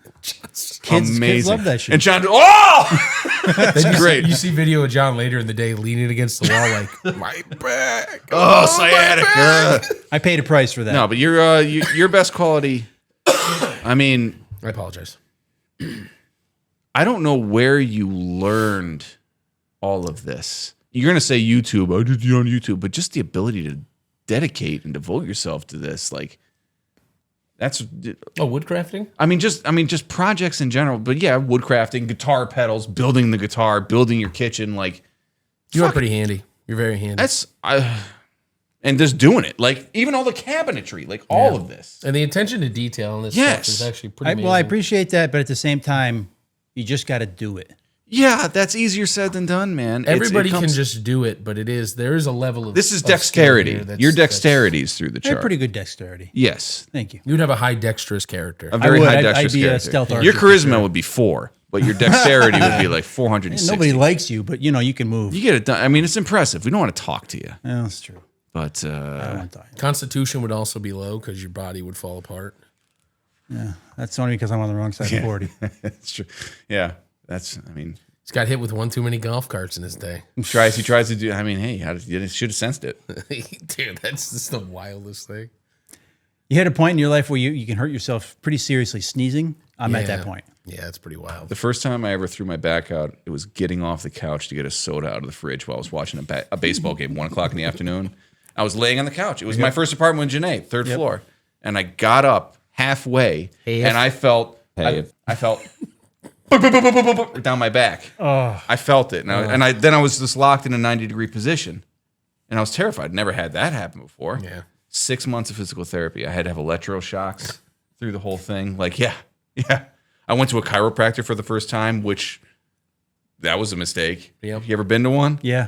Kids love that shit. And John, oh, Then great. You see video of John later in the day leaning against the wall like, my back. oh, sciatica. I paid a price for that. No, but your best quality. I mean, I apologize. I don't know where you learned all of this. You're gonna say YouTube. I did it on YouTube, but just the ability to dedicate and devote yourself to this, like, that's. Oh, woodcrafting? I mean, just projects in general. But yeah, woodcrafting, guitar pedals, building the guitar, building your kitchen, like. You are pretty handy. You're very handy. And just doing it, like even all the cabinetry, like all of this. And the attention to detail on this Yes. stuff is actually pretty amazing. Well, I appreciate that, but at the same time, you just got to do it. Yeah, that's easier said than done, man. Everybody can just do it, but there is a level of This is of skill dexterity. here that's- Your dexterity is through the I have chart. pretty good dexterity. Yes, Thank you. You'd have a high dexterous character. a very would. high I'd dexterous be a character. stealth Your archer for charisma sure. would be 4, but your dexterity would be like 460. Nobody likes you, but you can move. You get it done. I mean, it's impressive. We don't want to talk to you, Yeah, that's true. but I don't want to talk. Constitution would also be low because your body would fall apart. That's only because I'm on the wrong side of 40. it's true. Yeah, that's. I mean, He's got hit with one too many golf carts in his day. he tries to do. I mean, hey, you should have sensed it. Dude, that's just the wildest thing. You hit a point in your life where you can hurt yourself pretty seriously sneezing. I'm at that point. Yeah, that's pretty wild. The first time I ever threw my back out, it was getting off the couch to get a soda out of the fridge while I was watching a baseball game, 1:00 in the afternoon. I was laying on the couch. It was my first apartment with Janae, third floor, and I got up halfway, and I felt, I felt down my back. I felt it, and I was just locked in a 90-degree position, and I was terrified. Never had that happen before. Yeah. 6 months of physical therapy. I had to have electroshocks through the whole thing. Like, yeah. I went to a chiropractor for the first time, which that was a mistake. Yep. You ever been to one? Yeah.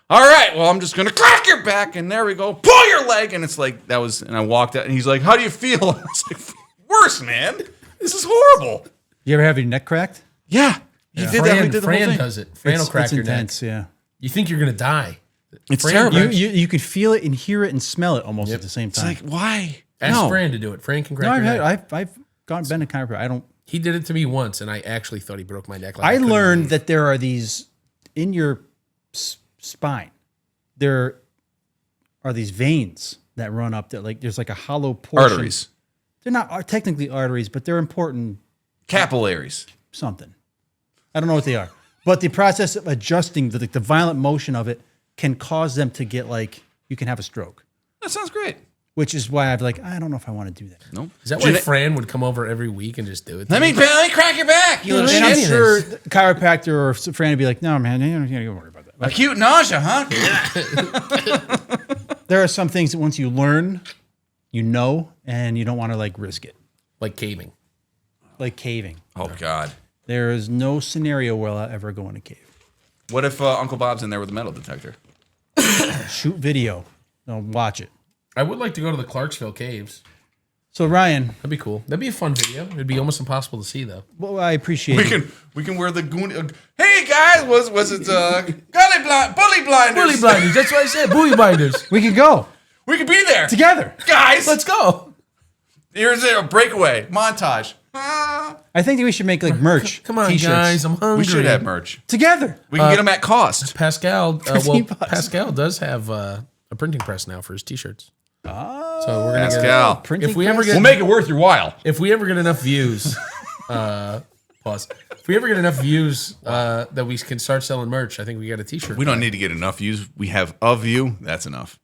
All right, well, I'm just gonna crack your back, and there we go. Pull your leg, and it's like that was. And I walked out, and he's like, "How do you feel?" I was like, "Worse, man. This is horrible." You ever have your neck cracked? Yeah, he did that. He did the whole Fran thing. does it. Fran will crack it's your intense, neck. yeah. You think you're going to die. It's Fran terrible. cracks- You could feel it and hear it and smell it almost at the same It's time. like, why? Ask no. Fran to do it. Fran can crack No, your neck. I've been to chiropractor. I don't. He did it to me once, and I actually thought he broke my neck. Like I couldn't learned breathe. that there are these in your spine. There are these veins that run up that there's like a hollow portion. Arteries, They're not technically arteries, but they're important capillaries. something. I don't know what they are. But the process of adjusting the violent motion of it can cause them to get you can have a stroke, That sounds great. which is why I've I don't know if I want to do that. Nope. Is that why Fran would come over every week and just do it? Let me crack your back. You little And I'm shit. sure the chiropractor or Fran would be like, no, man, you don't worry about that. Acute nausea, huh? There are some things that once you learn, and you don't want to risk it. Like caving. Like caving. Oh God. There is no scenario where I'll ever go in a cave. What if Uncle Bob's in there with a metal detector? Shoot video. No, watch it. I would like to go to the Clarksville Caves. So Ryan, That'd be cool. That'd be a fun video. It'd be almost impossible to see, though. well, I appreciate it. We can wear the goon. Hey guys, was it bully blinders? Bully blinders. That's what I said. Bully blinders. We could go We could be there together. guys. Let's go. Here's a breakaway montage. I think that we should make merch. Come on, t-shirts. guys. I'm hungry. We should have merch. Together. We can get them at cost. Pascal. $15. Pascal does have a printing press now for his T-shirts. Oh. So we're gonna Pascal. Printing If we ever press? get- We'll make it worth your while. If we ever get enough views, pause. If we ever get enough views that we can start selling merch, I think we got a T-shirt. We don't need to get enough views. We have a view. That's enough.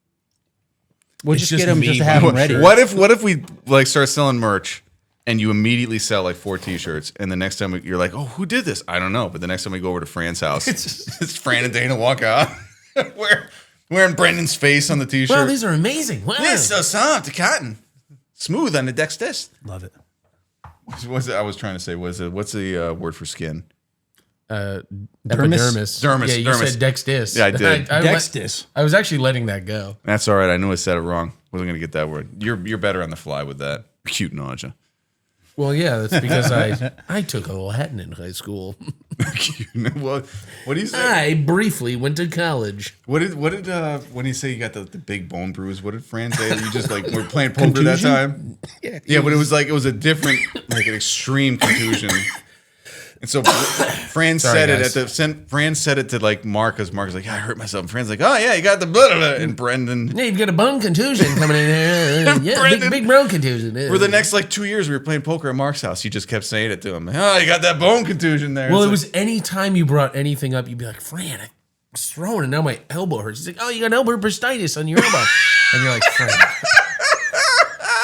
We'll It's just just get them me just to have them buying ready. What if we start selling merch and you immediately sell 4 T-shirts, and the next time you're like, oh, who did this? I don't know. But the next time we go over to Fran's house, it's Fran and Dana walk out wearing Brendan's face on the T-shirt. Wow, these are amazing. Wow. This is so soft, the cotton, smooth on the dexterous. Love it. What's it, I was trying to say? What's the word for skin? Epidermis. Dermis, Yeah, you dermis. said dextis. Yeah, I did. Dextis. I was actually letting that go. That's all right. I knew I said it wrong. Wasn't gonna get that word. You're better on the fly with that. Acute nausea. Well, yeah, that's because I took a Latin in high school. Well, what do you say? I briefly went to college. What did when you say you got the big bone bruise? What did Fran say? You just were playing poker that time. Yeah, but it was a different, an extreme contusion. And so Fran said it guys. at Fran said it to like Mark, because Mark's like, yeah, I hurt myself. And Fran's like, oh yeah, you got the blah, blah, blah. And Brendan. Yeah, you've got a bone contusion coming in there. Yeah, Brendan- big bone contusion. For the next like 2 years, we were playing poker at Mark's house. He just kept saying it to him. Oh, you got that bone contusion there. Well, It's it like- was any time you brought anything up, you'd be like, Fran, I was throwing and now my elbow hurts. He's like, oh, you got elbow bursitis on your elbow. And you're like, Fran,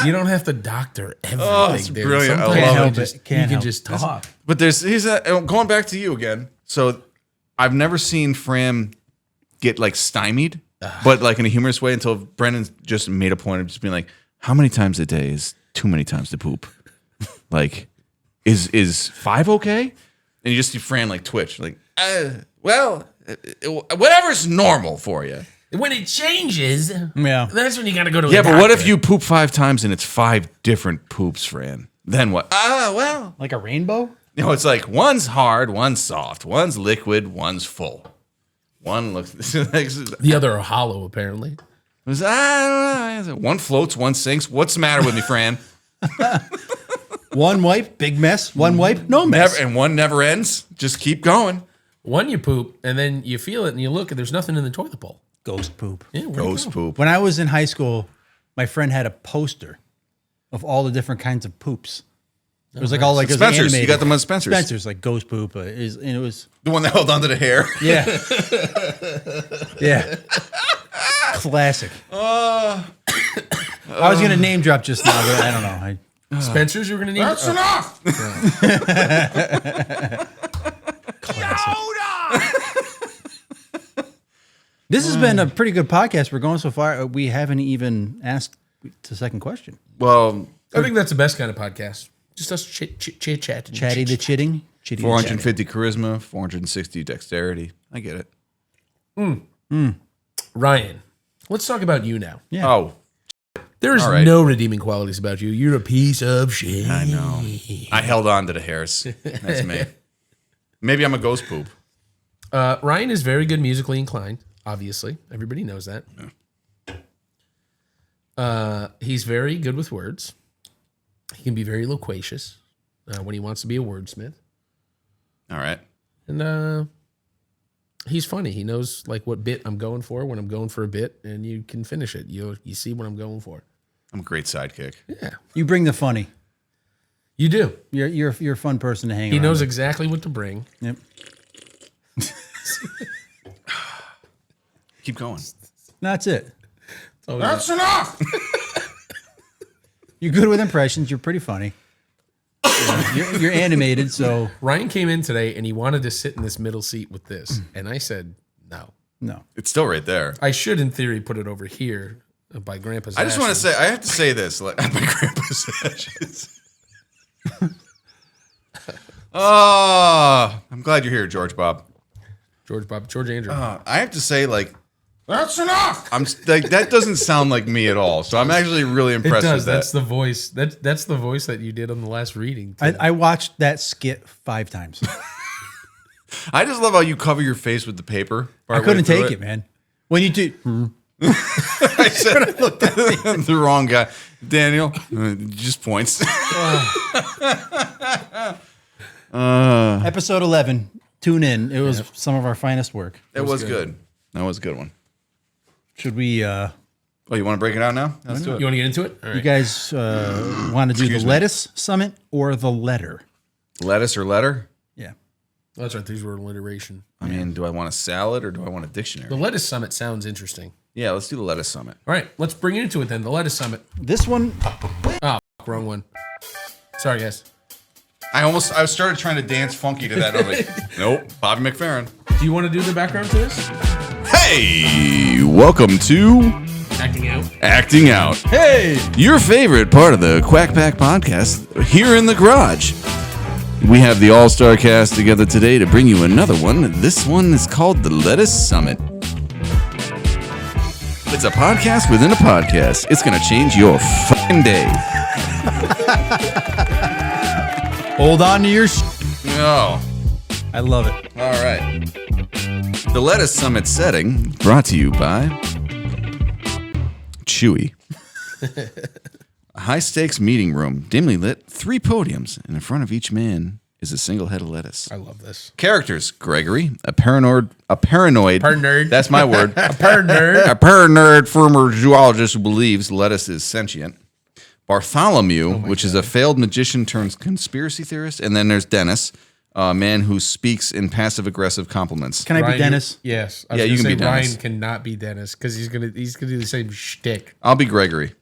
you don't have to doctor everything. Oh, it's dude. brilliant. I Sometimes love you it. just- Can't you can help just talk. But he's going back to you again. So I've never seen Fran get like stymied, but like in a humorous way, until Brendan just made a point of just being like, how many times a day is too many times to poop? Like, is 5 okay? And you just see Fran like twitch, like, well, whatever's normal for you. When it changes, Yeah. that's when you got to go to a Yeah, but what if doctor. you poop 5 times and it's 5 different poops, Fran? Then what? Well. Like a rainbow? You know, it's like one's hard, one's soft, one's liquid, one's full. One looks The other are hollow, apparently. I don't know. One floats, one sinks. What's the matter with me, Fran? One wipe, big mess. One wipe, no mess. And one never ends. Just keep going. One you poop, and then you feel it, and you look, and there's nothing in the toilet bowl. Ghost poop. Yeah, where'd it Ghost go? poop. When I was in high school, my friend had a poster of all the different kinds of poops. It was like all like it was Spencer's. You animated. got them on Spencer's. Spencer's, like ghost poop. And it was The one that held onto the hair. yeah, yeah, classic. I was gonna name drop just now, but I don't know. Spencer's, you were going to need. That's enough. This has been a pretty good podcast. We're going so far. We haven't even asked the second question. Well, I think that's the best kind of podcast. Just us chit-chatting. Chatty the chitting. Chitty the 450 charisma, 460 dexterity. I get it. Ryan, let's talk about you now. Yeah. Oh, There's All right. no redeeming qualities about you. You're a piece of shit. I know. I held on to the hairs. That's me. Maybe I'm a ghost poop. Ryan is very good musically inclined, obviously. Everybody knows that. He's very good with words. He can be very loquacious when he wants to be a wordsmith. All right. And he's funny. He knows like what bit I'm going for when I'm going for a bit, and you can finish it. You see what I'm going for. I'm a great sidekick. Yeah, You bring the funny. you do. You're a fun person to hang He around. knows with. exactly what to bring. Yep. Keep going. That's it. That's enough. You're good with impressions. You're pretty funny. You're animated, so Ryan came in today and he wanted to sit in this middle seat with this, and I said no. no. It's still right there. I should, in theory, put it over here by Grandpa's. I just want to ashes. say, I have to say this. Like, my grandpa's ashes. Oh, I'm glad you're here, George Bob. George Andrew. I have to say, like, that's enough. I'm like, that doesn't sound like me at all. So I'm actually really it impressed does. with that. That's the voice. That's the voice that you did on the last reading. too. I watched that skit 5 times. I just love how you cover your face with the paper. I couldn't take it, man. When you do, I said the wrong guy. Daniel just points. episode 11, tune in. It was some of our finest work. It was good. That was a good one. Should we? Oh, you want to break it out now? Let's do it. You want to get into it? All right. You guys want to do Excuse the me. lettuce summit or the letter? Lettuce or letter? Yeah. That's right. These were alliteration. I mean, do I want a salad or do I want a dictionary? The lettuce summit sounds interesting. Yeah, let's do the lettuce summit. All right, let's bring it into it then. The lettuce summit. This one, Oh, wrong one. Sorry, guys. I started trying to dance funky to that. I'm like, nope, Bobby McFerrin. Do you want to do the background to this? Hey, welcome to Acting out. Acting Out. hey, Your favorite part of the Quack Pack podcast here in the garage. We have the All-Star cast together today to bring you another one. This one is called the Lettuce Summit. It's a podcast within a podcast. It's going to change your fucking day. hold on to your. Oh, I love it. all right. The Lettuce Summit setting brought to you by Chewy. A high-stakes meeting room, dimly lit, 3 podiums, and in front of each man is a single head of lettuce. I love this. Characters: Gregory, a paranoid. Nerd. That's my word. A nerd. A paranoid former zoologist who believes lettuce is sentient. Bartholomew, which is a failed magician turned conspiracy theorist, and then there's Dennis, a man who speaks in passive-aggressive compliments. Can I Ryan, be Dennis? Yes. Yeah, you can be Ryan Dennis. cannot be Dennis because he's gonna do the same shtick. I'll be Gregory.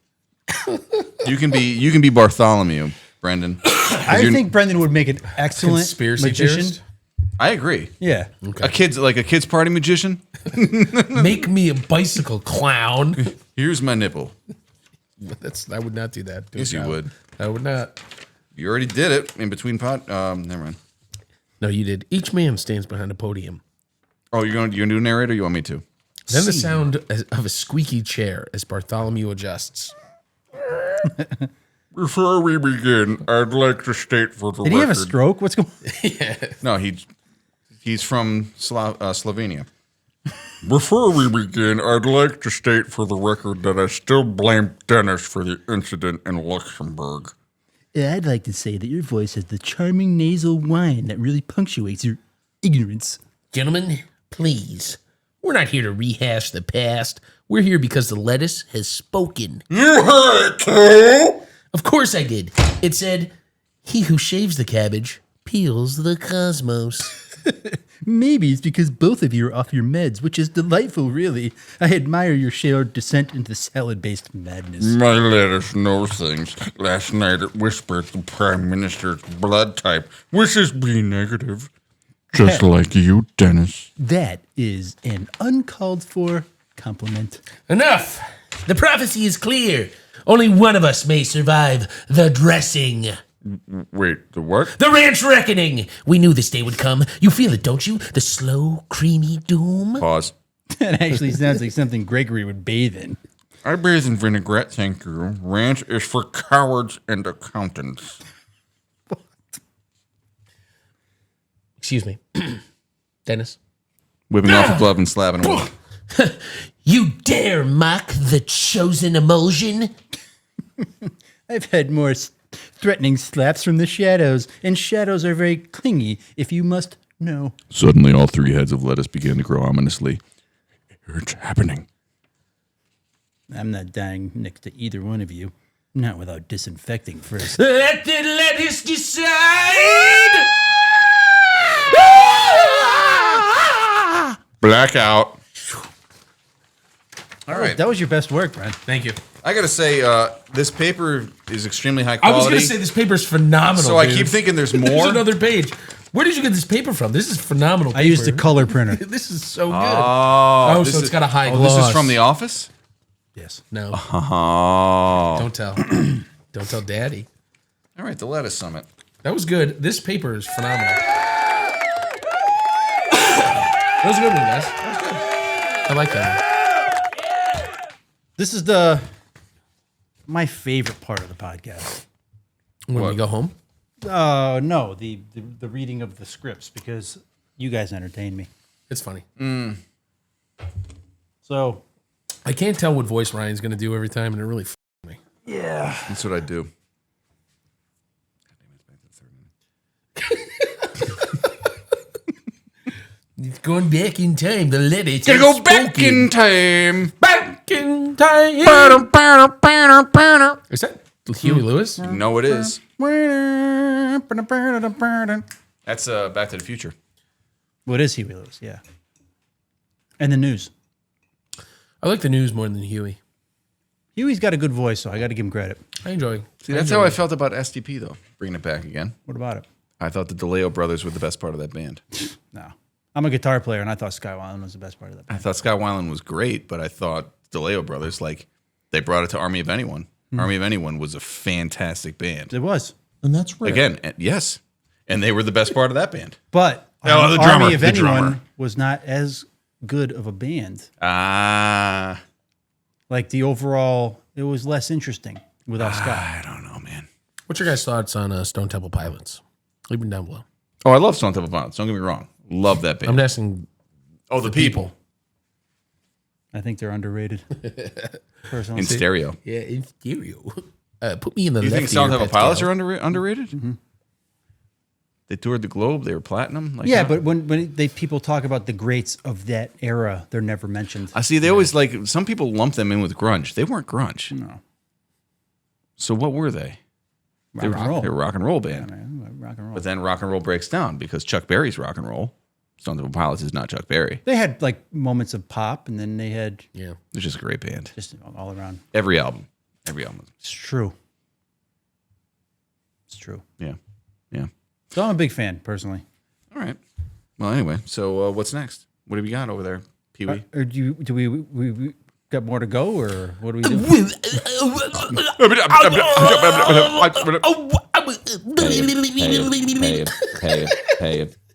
You can be Bartholomew, Brendan. I think Brendan would make an excellent Conspiracy magician. theorist. I agree. Yeah. A kid's party magician. Make me a bicycle clown. Here's my nipple. I would not do that. Yes, you would. I would not. You already did it in between never mind. No, you did. Each man stands behind a podium. Oh, you're gonna do a narrator? You want me to? Then the sound of a squeaky chair as Bartholomew adjusts. Before we begin, I'd like to state for the Did he have a stroke? What's going No, he's from Slovenia. Before we begin, I'd like to state for the record that I still blame Dennis for the incident in Luxembourg. I'd like to say that your voice has the charming nasal whine that really punctuates your ignorance. Gentlemen, please. We're not here to rehash the past. We're here because the lettuce has spoken. You heard it too! Of course I did. It said, "He who shaves the cabbage peels the cosmos." Maybe it's because both of you are off your meds, which is delightful, really. I admire your shared descent into salad-based madness. My lettuce knows things. Last night it whispered the Prime Minister's blood type, which is B negative. Just like you, Dennis. That is an uncalled for compliment. Enough! The prophecy is clear. Only one of us may survive the dressing. Wait, the what? The ranch reckoning! We knew this day would come. You feel it, don't you? The slow, creamy doom. Pause. That actually sounds like something Gregory would bathe in. I bathe in vinaigrette, thank you. Ranch is for cowards and accountants. Excuse me. Dennis. Whipping off a glove and slapping him. You dare mock the chosen emulsion? I've had more threatening slaps from the shadows, and shadows are very clingy, if you must know. Suddenly, all three heads of lettuce began to grow ominously. It's happening. I'm not dying next to either one of you. Not without disinfecting first. Let the lettuce decide! Blackout. All right. That was your best work, Brent. Thank you. I got to say, this paper is extremely high I quality. was going to say this paper's phenomenal. so I dude. keep thinking there's There's more. another page. Where did you get this paper from? This is phenomenal. I used a paper. color printer. This is so good. Oh, so it's got a high This gloss. is from The Office? Yes. No, Oh. don't tell. Don't tell Daddy. All right, the Lettuce Summit. That was good. This paper is phenomenal. That was a good one, guys. That was good. I like that This is my favorite part of the podcast. one. When we go home? No, the reading of the scripts, because you guys entertain me. It's funny. So I can't tell what voice Ryan's going to do every time, and it really me. yeah, That's what I do. It's going back in time. The lettuce Gotta has go back spoken. in time. Back in time. Is that Huey Lewis? No, it is. That's Back to the Future. what is Huey Lewis? Yeah, and the news. I like the news more than Huey. Huey's got a good voice, so I got to give him credit. I enjoy. See, that's how I felt about SDP, though. Bringing it back again. What about it? I thought the DeLeo brothers were the best part of that band. No, I'm a guitar player, and I thought Sky Weiland was the best part of that. I thought Scott Weiland was great, but I thought DeLeo brothers, like, they brought it to Army of Anyone. Army of Anyone was a fantastic band. It was, And that's rare. Again, yes. And they were the best part of that band. but Oh, the drummer, Army of the Anyone drummer. was not as good of a band. Ah, Like the overall, it was less interesting without Scott. I don't know, man. What's your guys' thoughts on Stone Temple Pilots? Leave them down below. Oh, I love Stone Temple Pilots. Don't get me wrong. Love that band. I'm asking Oh, the people. I think they're underrated. Personally, In stereo. Yeah, in stereo. Put me in the You left think Stone ear, Temple Pascal. Pilots are underrated? They toured the globe. They were platinum. Like, Yeah, huh? but when people talk about the greats of that era, they're never mentioned. I see. They always like some people lump them in with grunge. They weren't grunge. No. So what were they? Rock and roll. They were a rock and roll band. Man, rock and roll. But then rock and roll breaks down because Chuck Berry's rock and roll. Stone Temple Pilots is not Chuck Berry. They had like moments of pop, and then they had Yeah. It's just a great band. just all around. Every album. Every album. It's true. It's true. Yeah. Yeah. So I'm a big fan personally. All right. Well, anyway, so what's next? What have you got over there, Pee Wee? Or do we got more to go, or what do we do?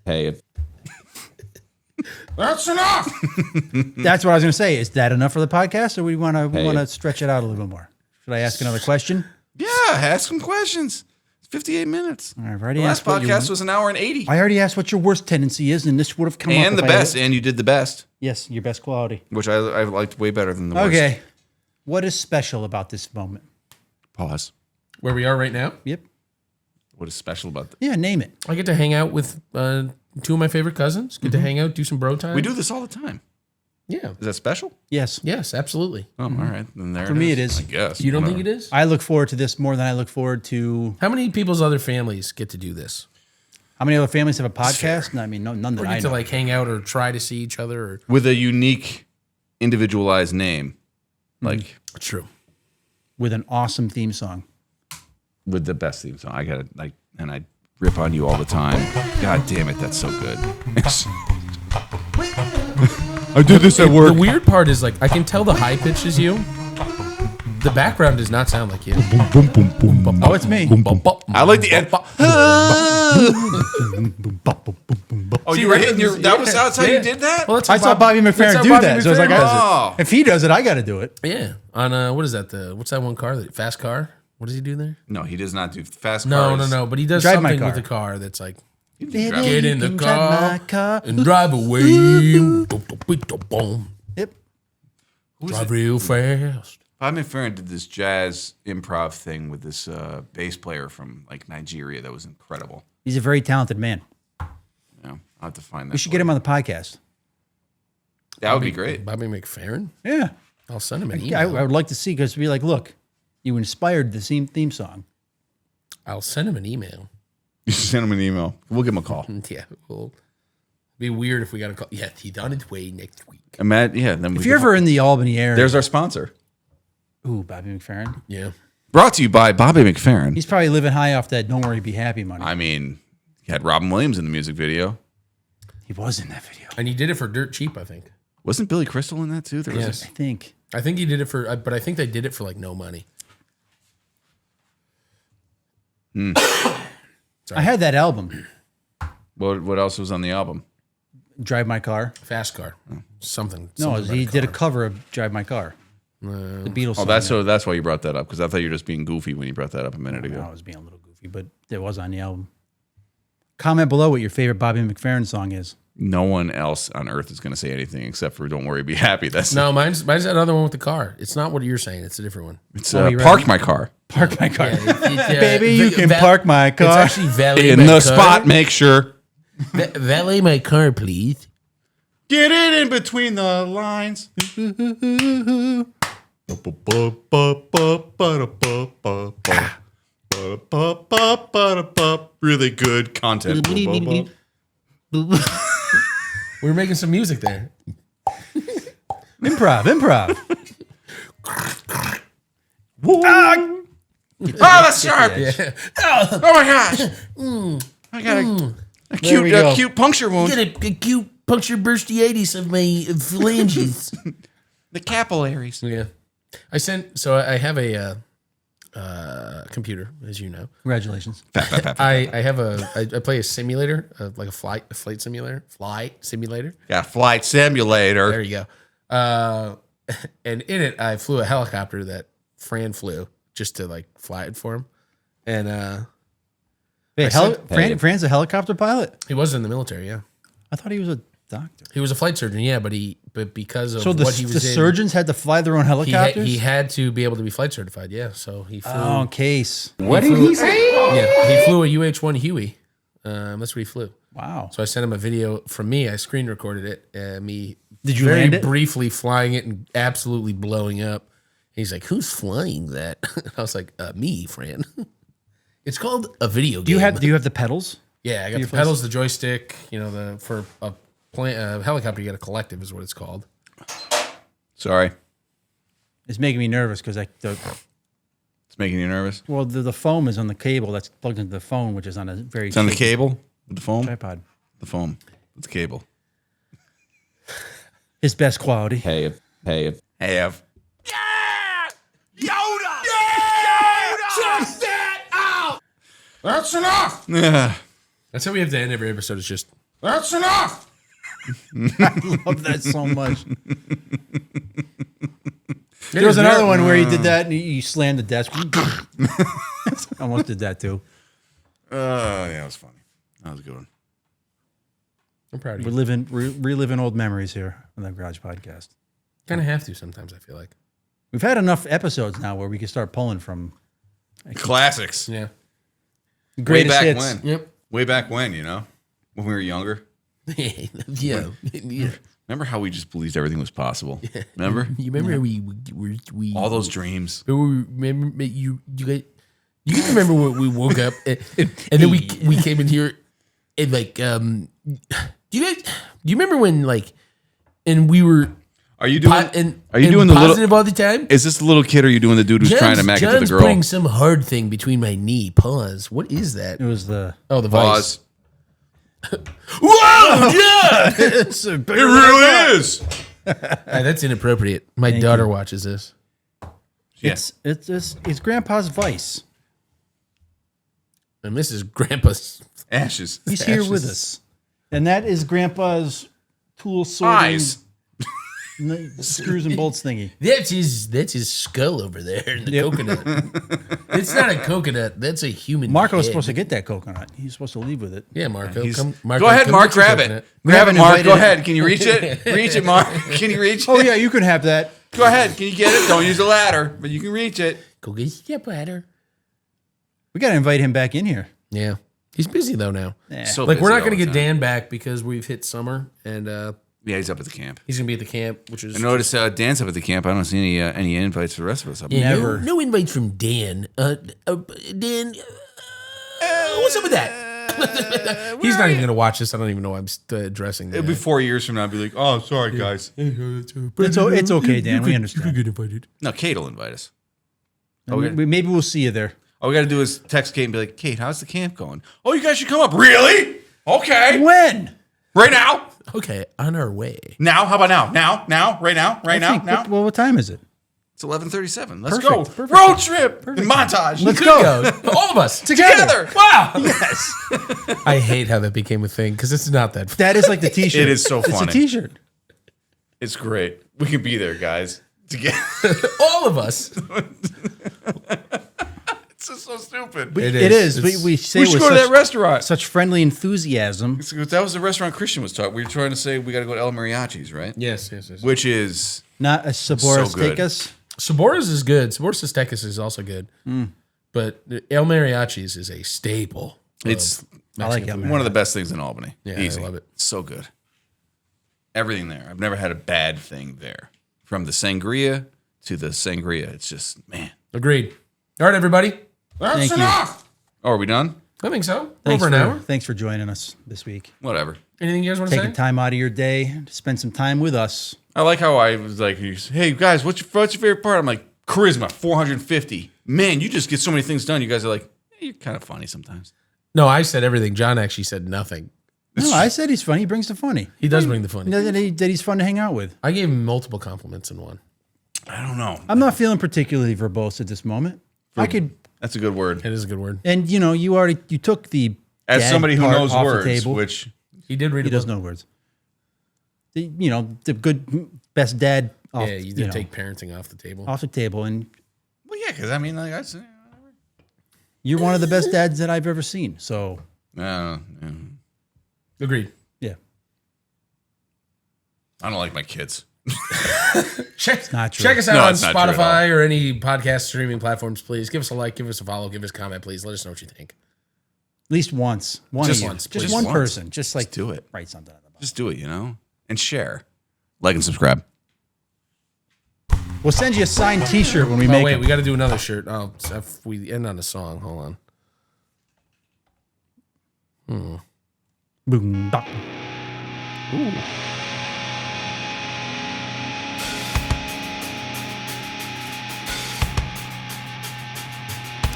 Hey. That's enough. That's what I was going to say. Is that enough for the podcast, or we want to stretch it out a little bit more? Should I ask another question? Yeah, ask some questions. It's 58 minutes. All right, I've already The last asked what podcast was an hour and 80. I already asked what your worst tendency is, and this would have come up. And the if I had- best, and you did the best, Yes, your best quality. which I liked way better than the worst. Okay. What is special about this moment? Pause. Where we are right now, Yep. What is special about that? Yeah, name it. I get to hang out with two of my favorite cousins. Get to hang out, do some bro time. We do this all the time. Yeah. Is that special? Yes. Yes, absolutely. Oh, all right. Then there For me, it is. I guess. You don't Whatever. think it is? I look forward to this more than I look forward to. How many people's other families get to do this? How many other families have a podcast? No, I mean, none that Or I get to know. like hang out or try to see each other? Or With a unique, individualized name, like true. With an awesome theme song. with the best theme song. I got it. Like, and I rip on you all the time. God damn it, that's so good. I did this at The weird part is like I can tell the high pitch is you. The background does not sound like you. Oh, it's me. I like the end. Oh, you were hitting your. That was that's how you did that. Well, that's I how saw Bobby that's McFerrin how do Bobby that. So I was like, McFerrin does Oh. if he does it, I got to do it. it. Yeah. On what is that? What's that one car? The fast car? What does he do there? No, he does not do fast No, cars. no. But he does Drive my something car. with the car that's like Get in the car. and drive away. Yep. Drive real fast. Bob McFerrin did this jazz improv thing with this bass player from like Nigeria that was incredible. He's a very talented man. Yeah, I'll have to find that. We should get him on the podcast. That would be great. Bobby McFerrin? Yeah. I'll send him an I email. would like to see, because be like, look, you inspired the theme song. I'll send him an email. You should send him an email. We'll give him a call. Yeah, well, be weird if we got a call. Yeah, he's on his way next week. Then we If you're can- ever in the Albany area, there's our sponsor. ooh, Bobby McFerrin. Yeah. Brought to you by Bobby McFerrin. He's probably living high off that "Don't Worry, Be Happy" money. I mean, he had Robin Williams in the music video. He was in that video, And he did it for dirt cheap, I think. Wasn't Billy Crystal in that too? There was Yes. I think. I think he did it for, but I think they did it for like no money. I had that album, what else was on the album? "Drive My Car." Fast car. Something. No, something he about did a car. cover of "Drive My Car." The Beatles. Oh, song that's there. so. That's why you brought that up, because I thought you were just being goofy when you brought that up a minute I ago. was being a little goofy, but it was on the album. Comment below what your favorite Bobby McFerrin song is. No one else on earth is going to say anything except for "Don't worry, be happy." That's No, mine's that other one with the car. It's not what you're saying. It's a different one. It's you park ready? my car Park my car. Baby, Baby, you can park my car. It's actually valet in my the car. spot. Make sure Valet my car, please. get it in between the lines. Really good content. We were making some music there. Improv. Oh, that's sharp! Oh my gosh! I got a There we go. cute puncture wound. Get a cute puncture burstiitis of my phalanges. The capillaries. Yeah. I have a computer, as you know. Congratulations. I play a simulator, like a flight simulator. Got flight simulator. There you go. And in it, I flew a helicopter that Fran flew just to like fly it for him. And Wait, Fran's a helicopter pilot? he was in the military, yeah. I thought he was a doctor. He was a flight surgeon, yeah, but because of So what he was the in, surgeons had to fly their own helicopters? he had to be able to be flight certified, yeah. So he flew. Oh, in case. What did he say? Yeah, he flew a UH-1 Huey That's where he flew. Wow. So I sent him a video from me. I screen recorded it. Me Did you very land it? briefly flying it and absolutely blowing up. He's like, "Who's flying that?" I was like, "Me, Fran." It's called a video game. Do you have the pedals? Yeah, I got the Your pedals, the joystick. You know, for a helicopter, you got a collective, is what it's called. Sorry. It's making me nervous because It's making you nervous. the foam is on the cable that's plugged into the phone, which is on a very It's on the shaky cable with the foam. tripod. The foam with the cable. His best quality. Hey, Hey, Ev. That's enough. Yeah. That's how we have to end every episode. It's just That's enough. Love that so much. There was another one where he did that and he slammed the desk. Almost did that too. Yeah, that was funny. That was a good one. I'm proud of We're you. reliving old memories here on the Garage Podcast. Kind of have to sometimes. I feel like. We've had enough episodes now where we can start pulling from Classics. Yeah. greatest Way back hits. when. Yep. Way back when, when we were younger. yeah. Yeah. Remember how we just believed everything was possible? Remember? You remember we All those dreams. remember you remember when we woke up and then we came in here and like do you remember when like and we were Are you doing Are you and doing the positive little all the time? Is this the little kid or are you doing the dude who's trying to mack it to the John's girl? putting some hard thing between my knee. Pause. What is that? It was the Oh, the vice. Pause. Whoa, John! It really is. That's inappropriate. My daughter watches this. Yes. it's Grandpa's vice. And this is Grandpa's. Ashes. He's here with us, and that is Grandpa's tool sorting Eyes. screws and bolts thingy. That's his skull over there in the coconut. It's not a coconut. That's a human. Marco was head. supposed to get that coconut. He's supposed to leave with it. Yeah, Marco. He's- Marco, Go ahead, come Mark. get your Grab it. coconut. Grab it, haven't Mark. Go invited- ahead. Can you reach it? Reach it, Mark. Can you reach it? Oh yeah, you can have that. Go ahead. Can you get it? Don't use the ladder, but you can reach it. Go get your butter. We got to invite him back in here. Yeah, he's busy though now. So Like we're busy not going all to the get time. Dan back because we've hit summer and Yeah, he's up at the camp. he's going to be at the camp, which is I noticed Dan's up at the camp. I don't see any invites for the rest of us up yeah, there. Never. no invites from Dan. Dan, what's up with that? He's not even going to watch this. I don't even know why I'm addressing that. It'll be 4 years from now. I'll be like, oh, sorry, guys. It's okay, Dan. We understand. get invited. No, Kate will invite us. Maybe we'll see you there. All we got to do is text Kate and be like, Kate, how's the camp going? Oh, you guys should come up. Really? Okay. When? Right now? Okay, on our way. Now? How about now? Now? Right now? Right now? Now? Well, what time is it? It's 11:37. Let's Perfect, go. perfect. Road trip. And montage. Let's Could go. go. All of us Together. Wow. Yes. I hate how that became a thing because it's not that. That is like the T-shirt. It is so It's funny. a T-shirt. It's great. We can be there, guys. Together. All of us. It's just so stupid. It It is. It's- We say We should with go to such, that restaurant. such friendly enthusiasm. That was the restaurant Christian was talking. We were trying to say we got to go to El Mariachi's, right? Yes. Which is Not a Sabora So good. Steakhouse. Sabora's is good. Sabora's Aztecas is also good. But El Mariachi's is a staple. it's I like it. one of the best things in Albany. Yeah, Easy. I love it. So good. Everything there. I've never had a bad thing there. From the sangria to the sangria. It's just, man. Agreed. All right, everybody. That's Thank you. enough. Oh, are we done? I think so. Thanks Over an for, hour. Thanks for joining us this week. Whatever. Anything you guys want to Taking say? time out of your day to spend some time with us. I like how I was like, hey, guys, what's your favorite part? I'm like, charisma, 450. Man, you just get so many things done. You guys are like, you're kind of funny sometimes. No, I said everything. John actually said nothing. No, I said he's funny. He brings the funny. He does bring the funny. That he's fun to hang out with. I gave him multiple compliments in one. I don't know. I'm not feeling particularly verbose at this moment. I could, That's a good word. It is a good word. and you took the As dad somebody who part knows off the words, table. which He did read He a does book. know words. The good best dad off, Yeah, you did take parenting off the table. off the table, and well, yeah, because I mean, like I said, you're one of the best dads that I've ever seen. So yeah. Agreed. yeah, I don't like my kids. Check not true. Check us out No, on it's not true at Spotify or any podcast streaming platforms, please. Give us a like, give us a follow, give us a comment, please. Let us know what you think. least once. Just of you. once, Just please. one Once. person. Just like do it. Write something on the bottom. Just do it, and share, like and subscribe. We'll send you a signed T-shirt when we Oh make wait, it. we got to do another shirt. Oh, if we end on a song. Hold on. Boom, dok.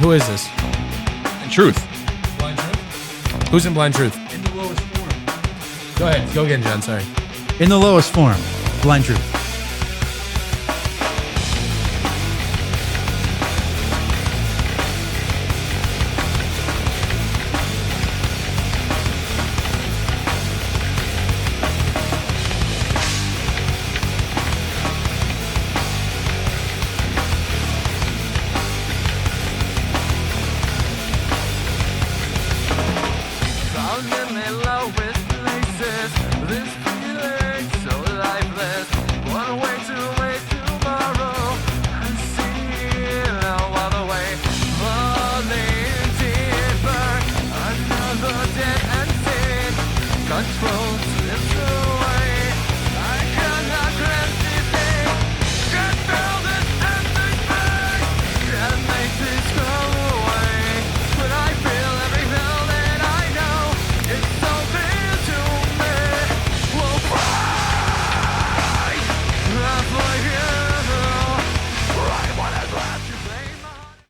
Who is this? Truth. Who's in Blind Truth? Go ahead. Go again, John. Sorry. In the lowest form, Blind Truth. Found in the lowest places, this feeling so lifeless.